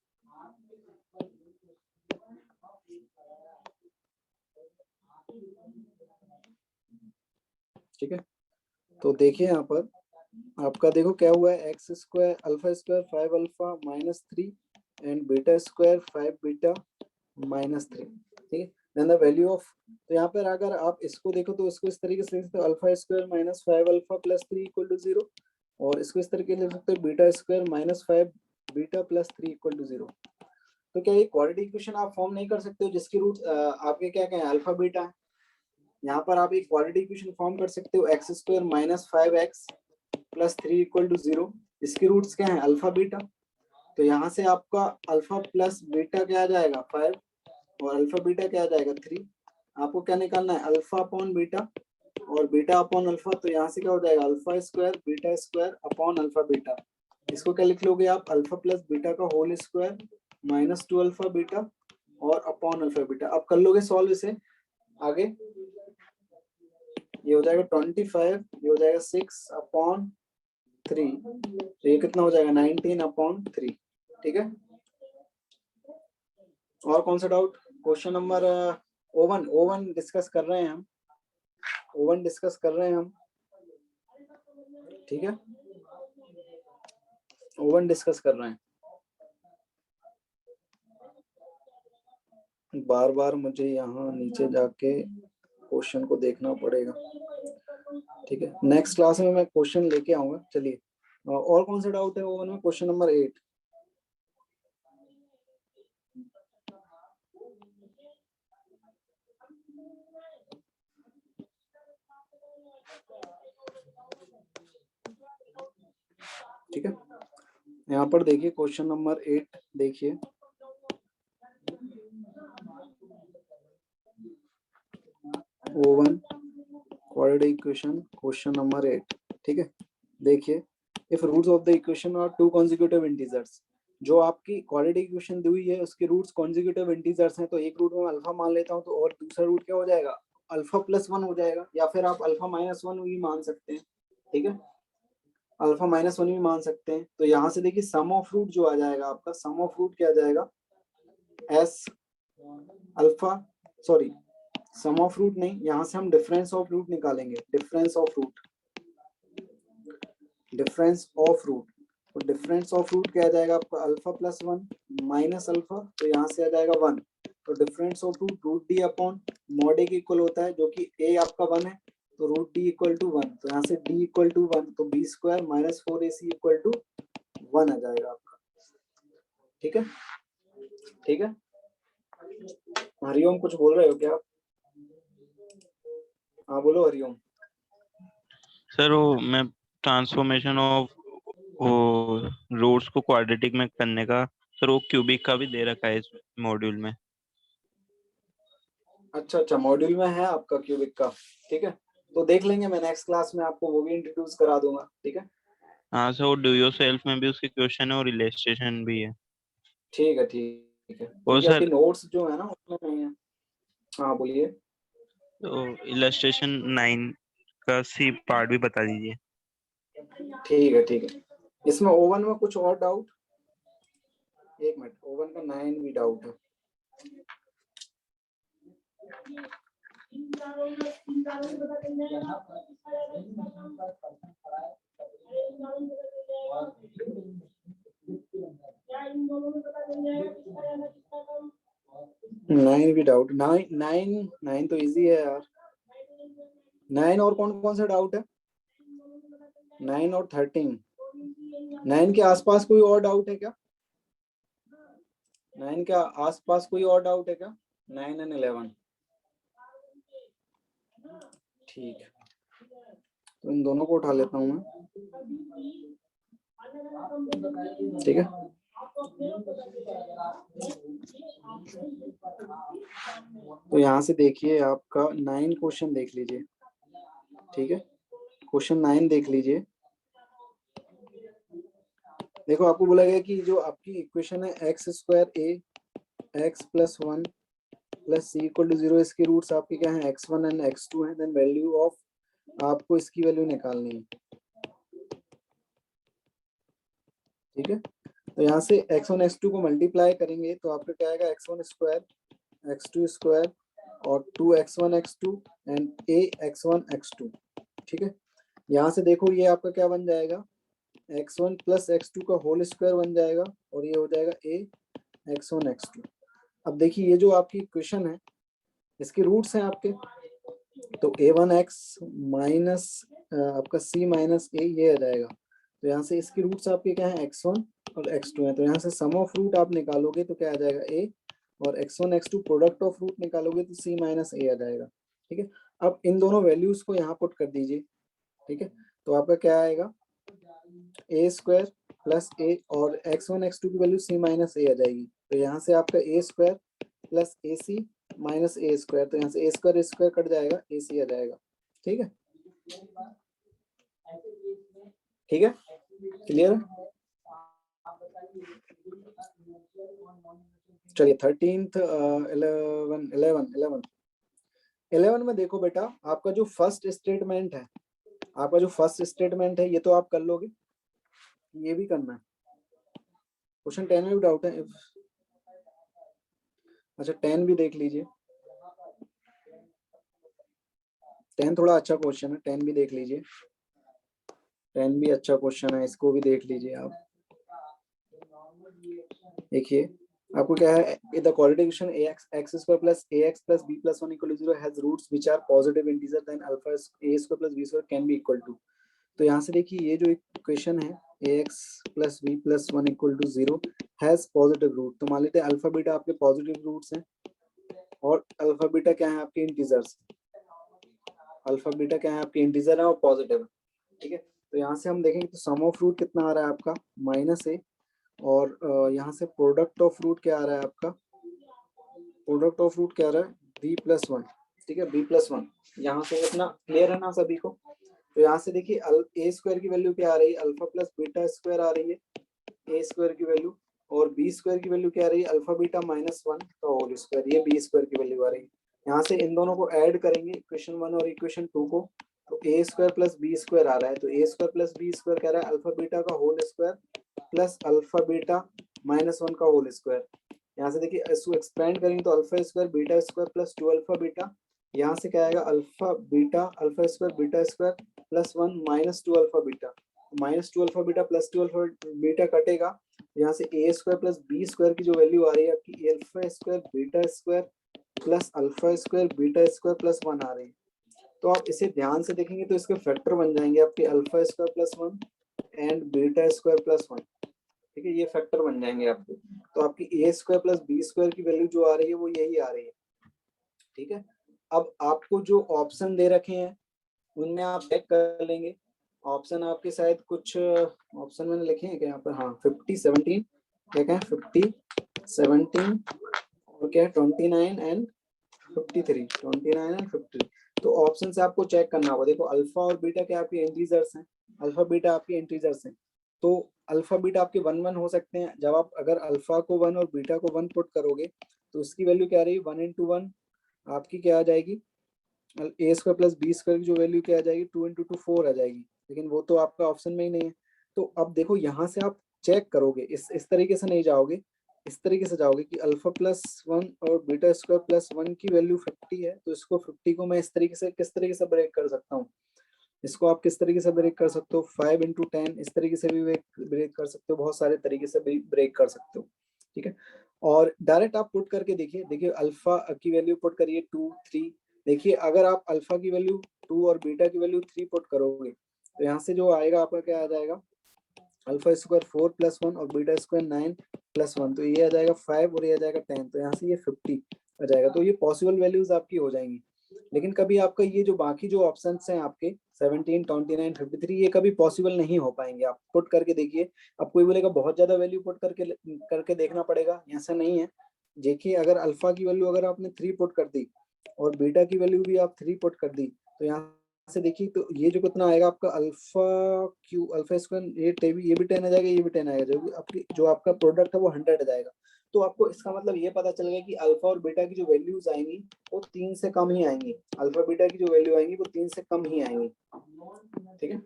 ठीक है, तो देखिए यहाँ पर आपका देखो क्या हुआ है, x square alpha square 5 alpha minus 3 and beta square 5 beta minus 3। ठीक है, देन द वैल्यू ऑफ, तो यहाँ पर अगर आप इसको देखो तो इसको इस तरीके से लिख सकते हो, alpha square minus 5 alpha plus 3 equal to 0, और इसको इस तरीके से लिख सकते हो, beta square minus 5 beta plus 3 equal to 0। तो क्या ये क्वाड्रेटिक इक्वेशन आप फॉर्म नहीं कर सकते हो जिसकी रूट आपके क्या क्या है, अल्फा बीटा है? यहाँ पर आप एक क्वाड्रेटिक इक्वेशन फॉर्म कर सकते हो, x square minus 5x plus 3 equal to 0, इसकी रूट्स क्या है, अल्फा बीटा। तो यहाँ से आपका अल्फा प्लस बीटा क्या आ जाएगा 5, और अल्फा बीटा क्या आ जाएगा 3। आपको क्या निकालना है, अल्फा अपॉन बीटा और बीटा अपॉन अल्फा, तो यहाँ से क्या हो जाएगा alpha square beta square upon alpha beta. इसको क्या लिख लोगे आप, अल्फा प्लस बीटा का whole square minus 2 alpha beta और अपॉन अल्फा बीटा। अब कर लोगे सॉल्व इसे आगे, ये हो जाएगा 25, ये हो जाएगा 6 अपॉन 3, तो ये कितना हो जाएगा 19 अपॉन 3। ठीक है, और कौन सा doubt? Question number oven discuss कर रहे हैं हम, ओवन डिस्कस कर रहे हैं हम। ठीक है, ओवन डिस्कस कर रहे हैं। बार बार मुझे यहाँ नीचे जाके क्वेश्चन को देखना पड़ेगा। ठीक है, नेक्स्ट क्लास में मैं क्वेश्चन लेके आऊंगा। चलिए, और कौन सा डाउट है ओवन में? Question number 8। ठीक है, यहाँ पर देखिए क्वेश्चन नंबर 8 देखिए, on quadratic equation question number 8। ठीक है, देखिए, if roots of the equation are 2 consecutive integers, जो आपकी क्वाड्रेटिक इक्वेशन दी हुई है उसके रूट्स कॉन्जिक्यूटिव इंटीजर्स हैं, तो एक रूट में अल्फा मान लेता हूं, तो और दूसरा रूट क्या हो जाएगा अल्फा प्लस 1 हो जाएगा, या फिर आप अल्फा माइनस 1 भी मान सकते हैं। ठीक है, अल्फा माइनस 1 भी मान सकते हैं। तो यहाँ से देखिए सम ऑफ रूट जो आ जाएगा आपका, सम ऑफ रूट क्या आ जाएगा S alpha, sorry sum of root नहीं, यहाँ से हम डिफरेंस ऑफ रूट निकालेंगे, difference of root, difference of root. तो डिफरेंस ऑफ रूट क्या आ जाएगा आपका अल्फा प्लस 1 माइनस अल्फा, तो यहाँ से आ जाएगा 1। तो difference of root root D upon mod A के इक्वल होता है, जो कि ए आपका 1 है, तो रूट डी इक्वल टू 1, तो यहाँ से डी इक्वल टू 1, तो b square minus 4ac equal to 1 आ जाएगा आपका। ठीक है, ठीक है, हरिओम कुछ बोल रहे हो क्या आप? हाँ बोलो हरिओम। सर वो मैं ट्रांसफॉर्मेशन ऑफ रूट्स को क्वाड्रेटिक में करने का, सर वो क्यूबिक का भी दे रखा है इस मॉड्यूल में। अच्छा, मॉड्यूल में है आपका क्यूबिक का। ठीक है, तो देख लेंगे, मैं नेक्स्ट क्लास में आपको वो भी इंट्रोड्यूस करा दूंगा। ठीक है, हाँ सर, वो डू योरसेल्फ में भी उसके क्वेश्चन है और इलस्ट्रेशन भी है। ठीक है, ठीक है, और क्योंकि आपके सर नोट्स जो है ना उसमें नहीं है। हाँ बोलिए। तो इलस्ट्रेशन 9 का सी पार्ट भी बता दीजिए। ठीक है, ठीक है, इसमें ओवन में कुछ और डाउट? एक मिनट, ओवन का 9 भी डाउट है। नाइन भी डाउट, नाइन तो इजी है यार। 9 और कौन कौन सा डाउट है? 9 और 13। 9 के आसपास कोई और डाउट है क्या? 9 के आसपास कोई और डाउट है क्या? 9 एंड 11। ठीक है, तो इन दोनों को उठा लेता हूँ मैं। ठीक है, तो यहाँ से देखिए आपका 9 क्वेश्चन देख लीजिए। ठीक है, क्वेश्चन 9 देख लीजिए। देखो, आपको बोला गया कि जो आपकी इक्वेशन है x square a x plus 1 plus c equal to 0, इसके रूट्स आपके क्या हैं x1 एंड x2 हैं। देन वैल्यू ऑफ, आपको इसकी वैल्यू निकालनी है। ठीक है, तो यहाँ से x1 x2 को मल्टीप्लाई करेंगे तो आपका क्या आएगा x1 स्क्वायर x2 स्क्वायर और 2x1 x2 and a x1 x2। ठीक है, यहाँ से देखो ये आपका क्या बन जाएगा x1 प्लस x2 का होल स्क्वायर बन जाएगा और ये हो जाएगा a x1 x2। अब देखिए ये जो आपकी इक्वेशन है इसके रूट्स हैं आपके, तो a1x माइनस आपका c माइनस a ये आ जाएगा। तो यहाँ से इसके रूट्स आपके क्या हैं x1 और x2 हैं, तो यहाँ से सम ऑफ रूट आप निकालोगे तो क्या आ जाएगा a, और x1 x2 product of root निकालोगे तो c माइनस a आ जाएगा। ठीक है, अब इन दोनों वैल्यूज को यहाँ पुट कर दीजिए। ठीक है, तो आपका क्या आएगा a स्क्वायर प्लस a और x1 x2 की वैल्यू c माइनस a आ जाएगी। तो यहाँ से आपका a square plus ac minus a square, तो यहाँ से a स्क्वायर कट जाएगा ac आ जाएगा। ठीक है, ठीक है, क्लियर? चलिए 13th 11 में देखो बेटा, आपका जो फर्स्ट स्टेटमेंट है, ये तो आप कर लोगे, ये भी करना है। क्वेश्चन 10 में भी डाउट है? अच्छा 10 भी देख लीजिए, 10 थोड़ा अच्छा क्वेश्चन है, 10 भी देख लीजिए, 10 भी अच्छा क्वेश्चन है, इसको भी देख लीजिए आप। देखिए आपको क्या है, the quadratic equation ax square plus ax plus b plus 1 equal to 0 has roots which are positive integer, then alpha a square plus b square can be equal to। तो यहाँ से देखिए ये जो इक्वेशन है ax plus b plus 1 equal to 0 has positive root, तो मान लेते हैं अल्फा बीटा आपके पॉजिटिव रूट्स हैं और अल्फा बीटा क्या है आपके इंटीजर्स, अल्फा बीटा क्या है आपके इंटीजर है और पॉजिटिव है। ठीक है, तो यहाँ से हम देखेंगे तो सम ऑफ रूट कितना आ रहा है आपका -a, और यहाँ से प्रोडक्ट ऑफ रूट क्या आ रहा है आपका, प्रोडक्ट ऑफ रूट क्या आ रहा है b+1। ठीक है, b+1, यहाँ से इतना क्लियर है ना सभी को? तो यहाँ से देखिए a स्क्वायर की वैल्यू क्या आ रही है, अल्फा प्लस बीटा स्क्वायर आ रही है a स्क्वायर की वैल्यू, और b स्क्वायर की वैल्यू क्या आ रही है, अल्फा बीटा -1 का होल स्क्वायर, ये b स्क्वायर की वैल्यू आ रही है। यहाँ से इन दोनों को ऐड करेंगे इक्वेशन 1 और इक्वेशन 2 को, तो a square plus b square आ रहा है, तो a square plus b square कह रहा है अल्फा बीटा का whole square plus alpha beta -1 का होल स्क्वायर। यहाँ से देखिए इसको एक्सपेंड करेंगे तो alpha square beta square plus 2 alpha beta, यहाँ से क्या आएगा alpha square beta square plus 1 -2 alpha beta, -2 alpha beta plus 2 alpha beta कटेगा, यहाँ से a square plus b square की जो वैल्यू आ रही है आपकी alpha square beta square plus alpha square beta square plus 1 आ रही है। तो आप इसे ध्यान से देखेंगे तो इसके फैक्टर बन जाएंगे आपके alpha square plus 1 and beta square plus 1। ठीक है, ये फैक्टर बन जाएंगे आपके, तो आपकी a square plus b square की वैल्यू जो आ रही है वो यही आ रही है। ठीक है, अब आपको जो ऑप्शन दे रखे हैं उनमें आप चेक कर लेंगे, ऑप्शन आपके शायद कुछ ऑप्शन मैंने लिखे हैं क्या यहाँ पर, हाँ 50 17 क्या क्या है 50 17 और क्या है 29 एंड 53। तो ऑप्शन से आपको चेक करना होगा। देखो अल्फा और बीटा क्या आपके इंटीजर्स हैं, अल्फा बीटा आपके इंटीजर्स हैं, तो अल्फा बीटा आपके 1 1 हो सकते हैं। जब आप अगर अल्फा को 1 और बीटा को 1 पुट करोगे तो इसकी वैल्यू क्या आ रही है 1 × 1 आपकी क्या आ जाएगी, a square plus b square की जो वैल्यू क्या आ जाएगी 2 × 2 4 आ जाएगी, लेकिन वो तो आपका ऑप्शन में ही नहीं है। तो अब देखो यहाँ से आप चेक करोगे, इस तरीके से नहीं जाओगे, इस तरीके से जाओगे कि अल्फा प्लस 1 और बीटा स्क्वायर प्लस 1 की वैल्यू 50 है, तो इसको 50 को मैं इस तरीके से किस तरीके से ब्रेक कर सकता हूँ, इसको आप किस तरीके से ब्रेक कर सकते हो 5 × 10 इस तरीके से भी ब्रेक कर सकते हो, बहुत सारे तरीके से भी ब्रेक कर सकते हो। ठीक है, और डायरेक्ट आप पुट करके देखिए अल्फा की वैल्यू पुट करिए 2 3, देखिए अगर आप अल्फा की वैल्यू 2 और बीटा की वैल्यू 3 पुट करोगे तो यहाँ से जो आएगा आपका क्या आ जाएगा अल्फा स्क्वायर 4 + 1 और बीटा स्क्वायर 9 + 1, तो ये आ जाएगा 5 और ये आ जाएगा 10, तो यहाँ से ये 50 आ जाएगा। तो ये पॉसिबल वैल्यूज आपकी हो जाएंगी, लेकिन कभी आपका ये जो बाकी जो ऑप्शंस हैं आपके 17 29 53 ये कभी पॉसिबल नहीं हो पाएंगे। आप पुट करके देखिए, अब कोई बोलेगा बहुत ज्यादा वैल्यू पुट करके देखना पड़ेगा, ऐसा नहीं है। देखिए अगर अल्फा की वैल्यू अगर आपने 3 पुट कर दी और बीटा की वैल्यू भी आप 3 पुट कर दी, तो यहाँ से देखिए तो ये जो कितना आएगा आपका अल्फा स्क्वायर ये भी 10 आ जाएगा, ये भी 10 आएगा, जो आपका प्रोडक्ट है वो 100 आ जाएगा। तो आपको इसका मतलब ये पता चल गया कि अल्फा और बीटा की जो वैल्यूज आएंगी वो 3 से कम ही आएंगी, अल्फा बीटा की जो वैल्यू आएंगी वो 3 से कम ही आएंगी। ठीक है,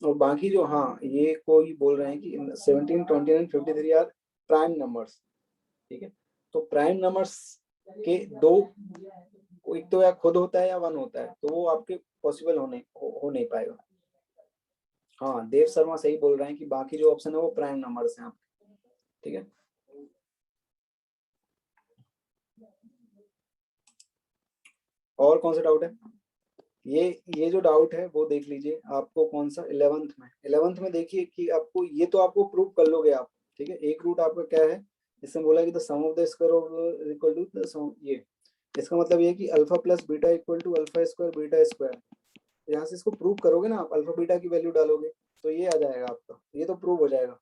और बाकी जो हाँ ये कोई बोल रहे हैं कि 17 29 53 आर प्राइम नंबर्स। ठीक है, तो प्राइम नंबर्स के दो, एक तो या खुद होता है या 1 होता है, तो वो आपके पॉसिबल हो नहीं पाएगा। हाँ देव शर्मा सही बोल रहे हैं कि बाकी जो ऑप्शन है वो प्राइम नंबर्स हैं आपके। ठीक है, और कौन सा डाउट है? ये जो डाउट है वो देख लीजिए, आपको कौन सा 11th में देखिए कि आपको ये तो आपको प्रूव कर लोगे आप। ठीक है, एक रूट आपका क्या है, इसमें बोला कि the sum of the square of equal to the sum, ये इसका मतलब ये है कि alpha plus beta equal to alpha square beta square. यहाँ से इसको प्रूव करोगे ना आप, अल्फा बीटा की वैल्यू डालोगे तो ये आ जाएगा आपका, ये तो प्रूव हो जाएगा।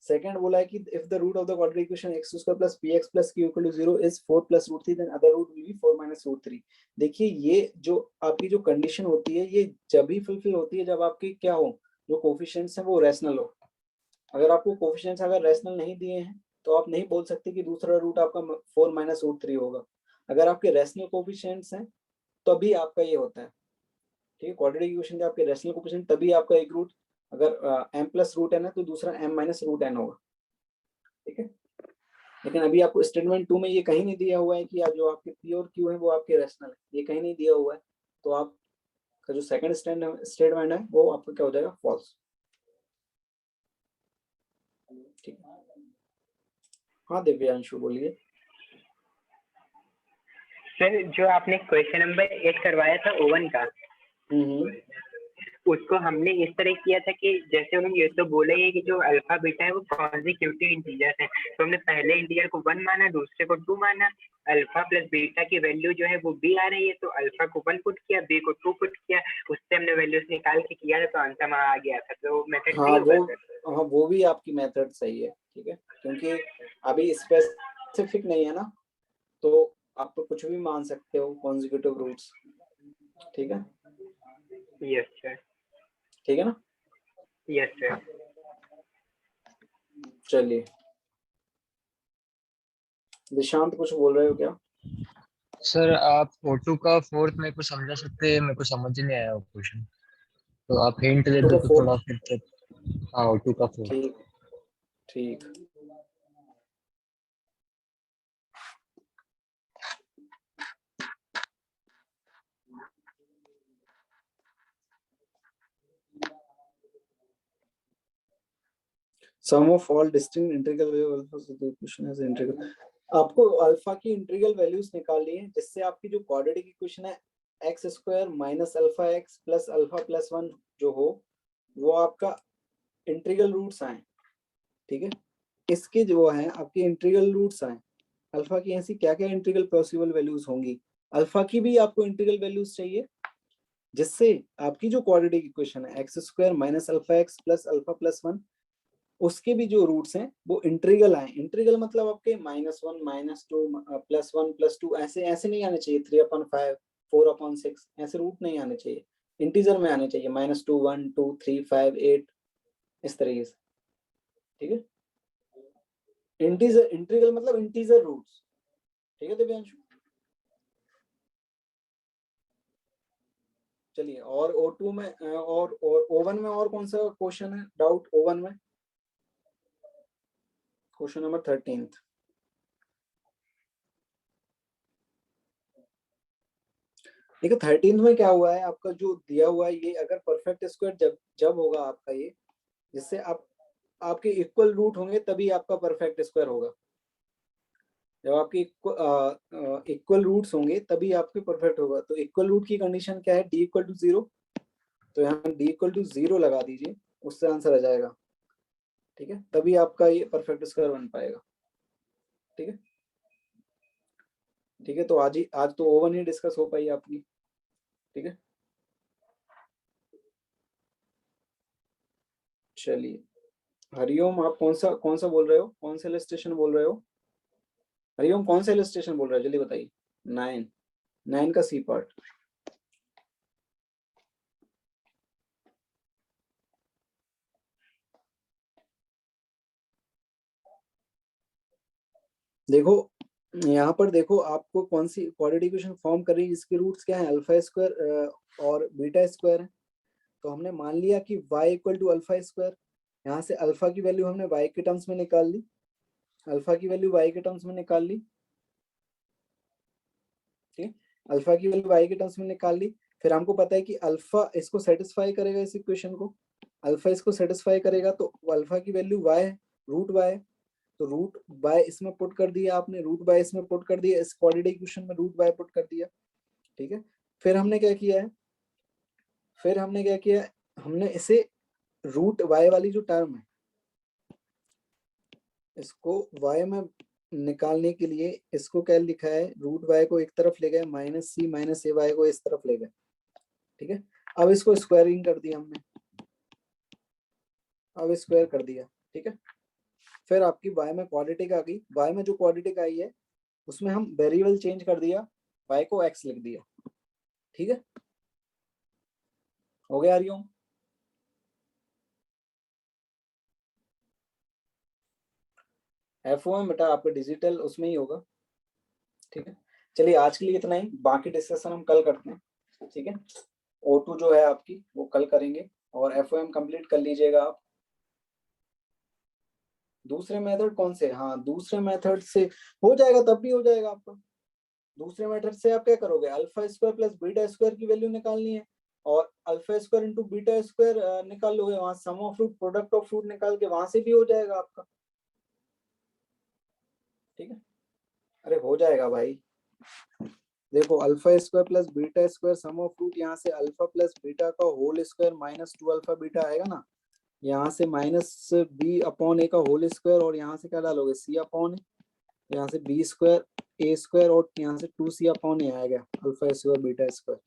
सेकंड बोला है कि if the root of the quadratic equation x² + px + q = 0 is 4 + √3 then other root will be 4 - √3। देखिए ये जो आपकी जो कंडीशन होती है ये जब ही फुलफिल होती है जब आपकी क्या हो, जो कोफिशिएंट्स हैं वो रैशनल हो। अगर आपको कोफिशिएंट्स अगर रैशनल नहीं दिए हैं तो आप नहीं बोल सकते कि दूसरा रूट आपका 4 - √3 होगा। अगर आपके रैशनल कोफिशिएंट्स हैं तभी आपका ये होता है, ठीक है। क्वाड्रेटिक इक्वेशन के आपके रैशनल कोफिशिएंट तभी आपका एक रूट अगर m + √n है तो दूसरा m - √n होगा, ठीक है। लेकिन अभी आपको स्टेटमेंट 2 में ये कहीं नहीं दिया हुआ है कि जो आपके p और q है वो आपके रैशनल है, ये कहीं नहीं दिया हुआ है। तो आपका जो सेकंड स्टेटमेंट है वो आपका क्या हो जाएगा, फॉल्स, ठीक है। हाँ दिव्यांशु बोलिए। सर जो आपने क्वेश्चन नंबर 8 करवाया था ओवन का, उसको हमने इस तरह किया था कि जैसे उन्होंने ये तो बोला ही है कि जो अल्फा बीटा है वो कॉन्जिक्यूटिव इंटीजर्स है, तो हमने पहले इंटीजर को 1 माना, दूसरे को 2 माना। अल्फा प्लस बीटा की वैल्यू जो है वो b आ रही है, तो अल्फा को 1 पुट किया, b को 2 पुट किया, उससे हमने वैल्यूज निकाल के किया था तो आंसर आ गया था। तो मेथड सही होगा सर? हाँ वो भी आपकी मेथड सही है, ठीक है, क्योंकि अभी स्पेसिफिक नहीं है ना, तो आप तो कुछ भी मान सकते हो कॉन्जिक्यूटिव रूट्स, ठीक है। Yes sir. ठीक है ना? Yes sir. चलिए निशांत कुछ बोल रहे हो क्या? सर आप O2 का फोर्थ मेरे को समझा सकते हैं, मेरे को समझ ही नहीं आया वो क्वेश्चन, तो आप हिंट दे दो तो थोड़ा फिर। हाँ O2 का फोर्थ। ठीक ठीक। Sum of all distinct integral value alpha, so the equation is integral। आपको अल्फा की इंटीग्रल वैल्यूज निकालनी है जिससे आपकी जो क्वाड्रेटिक इक्वेशन है x² - अल्फा x + अल्फा + 1 जो हो वो आपका इंटीग्रल रूट्स आए, ठीक है। इसके जो है आपके इंटीग्रल रूट्स आए, अल्फा की ऐसी क्या क्या इंटीग्रल पॉसिबल वैल्यूज होंगी, अल्फा की भी आपको इंटीग्रल वैल्यूज चाहिए जिससे आपकी जो क्वाड्रेटिक इक्वेशन है x² - अल्फा x + अल्फा + 1 उसके भी जो रूट्स हैं वो इंटीग्रल आए। इंटीग्रल मतलब आपके -1 -2 +1 +2 ऐसे नहीं आने चाहिए, 3/5 4/6 ऐसे रूट नहीं आने चाहिए, इंटीजर में आने चाहिए, -2 1 2 3 5 8 इस तरीके से, ठीक है। इंटीग्रल मतलब इंटीजर रूट्स, ठीक है दिव्यांशु। चलिए और O2 में और O1 में और कौन सा क्वेश्चन है, डाउट O1 में? Question number 13। देखो 13 में क्या हुआ है, आपका जो दिया हुआ है ये अगर परफेक्ट स्क्वायर जब होगा आपका ये, जिससे आपके इक्वल रूट होंगे तभी आपका परफेक्ट स्क्वायर होगा। जब आपके इक्वल रूट्स होंगे तभी आपके परफेक्ट होगा। तो इक्वल रूट की कंडीशन क्या है, d = 0, तो यहाँ d = 0 लगा दीजिए, उससे आंसर आ जाएगा, ठीक है। तभी आपका ये परफेक्ट स्क्वायर बन पाएगा, ठीक है। ठीक है, तो आज तो ओवन ही डिस्कस हो पाई आपकी, ठीक है। चलिए हरिओम, आप कौन सा बोल रहे हो, कौन सा इलस्ट्रेशन बोल रहे हो? हरिओम कौन सा इलस्ट्रेशन बोल रहे हो, जल्दी बताइए। 9 का सी पार्ट। देखो यहाँ पर देखो आपको कौन सी क्वाड्रेटिक इक्वेशन फॉर्म कर रही है जिसके रूट्स क्या है, अल्फा² और बीटा² है। तो हमने मान लिया कि y = अल्फा², यहाँ से अल्फा की वैल्यू हमने y के टर्म्स में निकाल ली, अल्फा की वैल्यू y के टर्म्स में निकाल ली, ठीक, अल्फा की वैल्यू y के टर्म्स में निकाल ली। फिर हमको पता है कि अल्फा इसको सेटिस्फाई करेगा, इस इक्वेशन को अल्फा इसको सेटिस्फाई करेगा, तो अल्फा की वैल्यू y है, √y, तो √y इसमें पुट कर दिया आपने, √y इसमें पुट कर दिया, इस क्वाड्रेटिक इक्वेशन में √y पुट कर दिया, ठीक है। फिर हमने क्या किया है, हमने इसे √y वाली जो टर्म है इसको y में निकालने के लिए इसको क्या लिखा है, √y को एक तरफ ले गए, -c - ay को इस तरफ ले गए, ठीक है। अब इसको स्क्वायरिंग कर दिया हमने, अब स्क्वायर कर दिया, ठीक है। फिर आपकी y में क्वाड्रेटिक आ गई, y में जो क्वाड्रेटिक आई है उसमें हम वेरिएबल चेंज कर दिया, y को x लिख दिया, ठीक है, हो गया हरिओम। FOM बेटा आपका डिजिटल उसमें ही होगा, ठीक है। चलिए आज के लिए इतना ही, बाकी डिस्कशन हम कल करते हैं, ठीक है। O2 जो है आपकी वो कल करेंगे और FOM कंप्लीट कर लीजिएगा आप। दूसरे मेथड कौन से, हाँ दूसरे मेथड से हो जाएगा, तब भी हो जाएगा आपका। दूसरे मेथड से आप क्या करोगे, alpha square plus beta square की वैल्यू निकालनी है और alpha square into beta square निकाल लोगे, वहां sum of root product of root निकाल के वहां से भी हो जाएगा आपका, ठीक है। अरे हो जाएगा भाई, देखो alpha square plus beta square sum of root, यहाँ से अल्फा प्लस बीटा का whole square minus 2 alpha beta आएगा ना, यहाँ से माइनस बी अपॉन ए का होल स्क्वायर और यहाँ से क्या डालोगे सी अपॉन ए, यहाँ से बी स्क्वायर ए स्क्वायर और यहाँ से 2c अपॉन ए आएगा alpha square beta square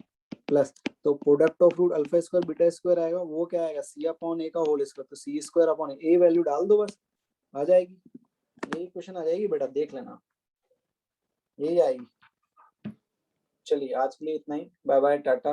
plus, तो product of root alpha square beta square आएगा, वो क्या आएगा सी अपॉन ए का होल स्क्वायर, तो सी स्क्वायर अपॉन ए वैल्यू डाल दो बस आ जाएगी, यही क्वेश्चन आ जाएगी बेटा, देख लेना यही आएगी। चलिए आज के लिए इतना ही, बाय बाय टाटा।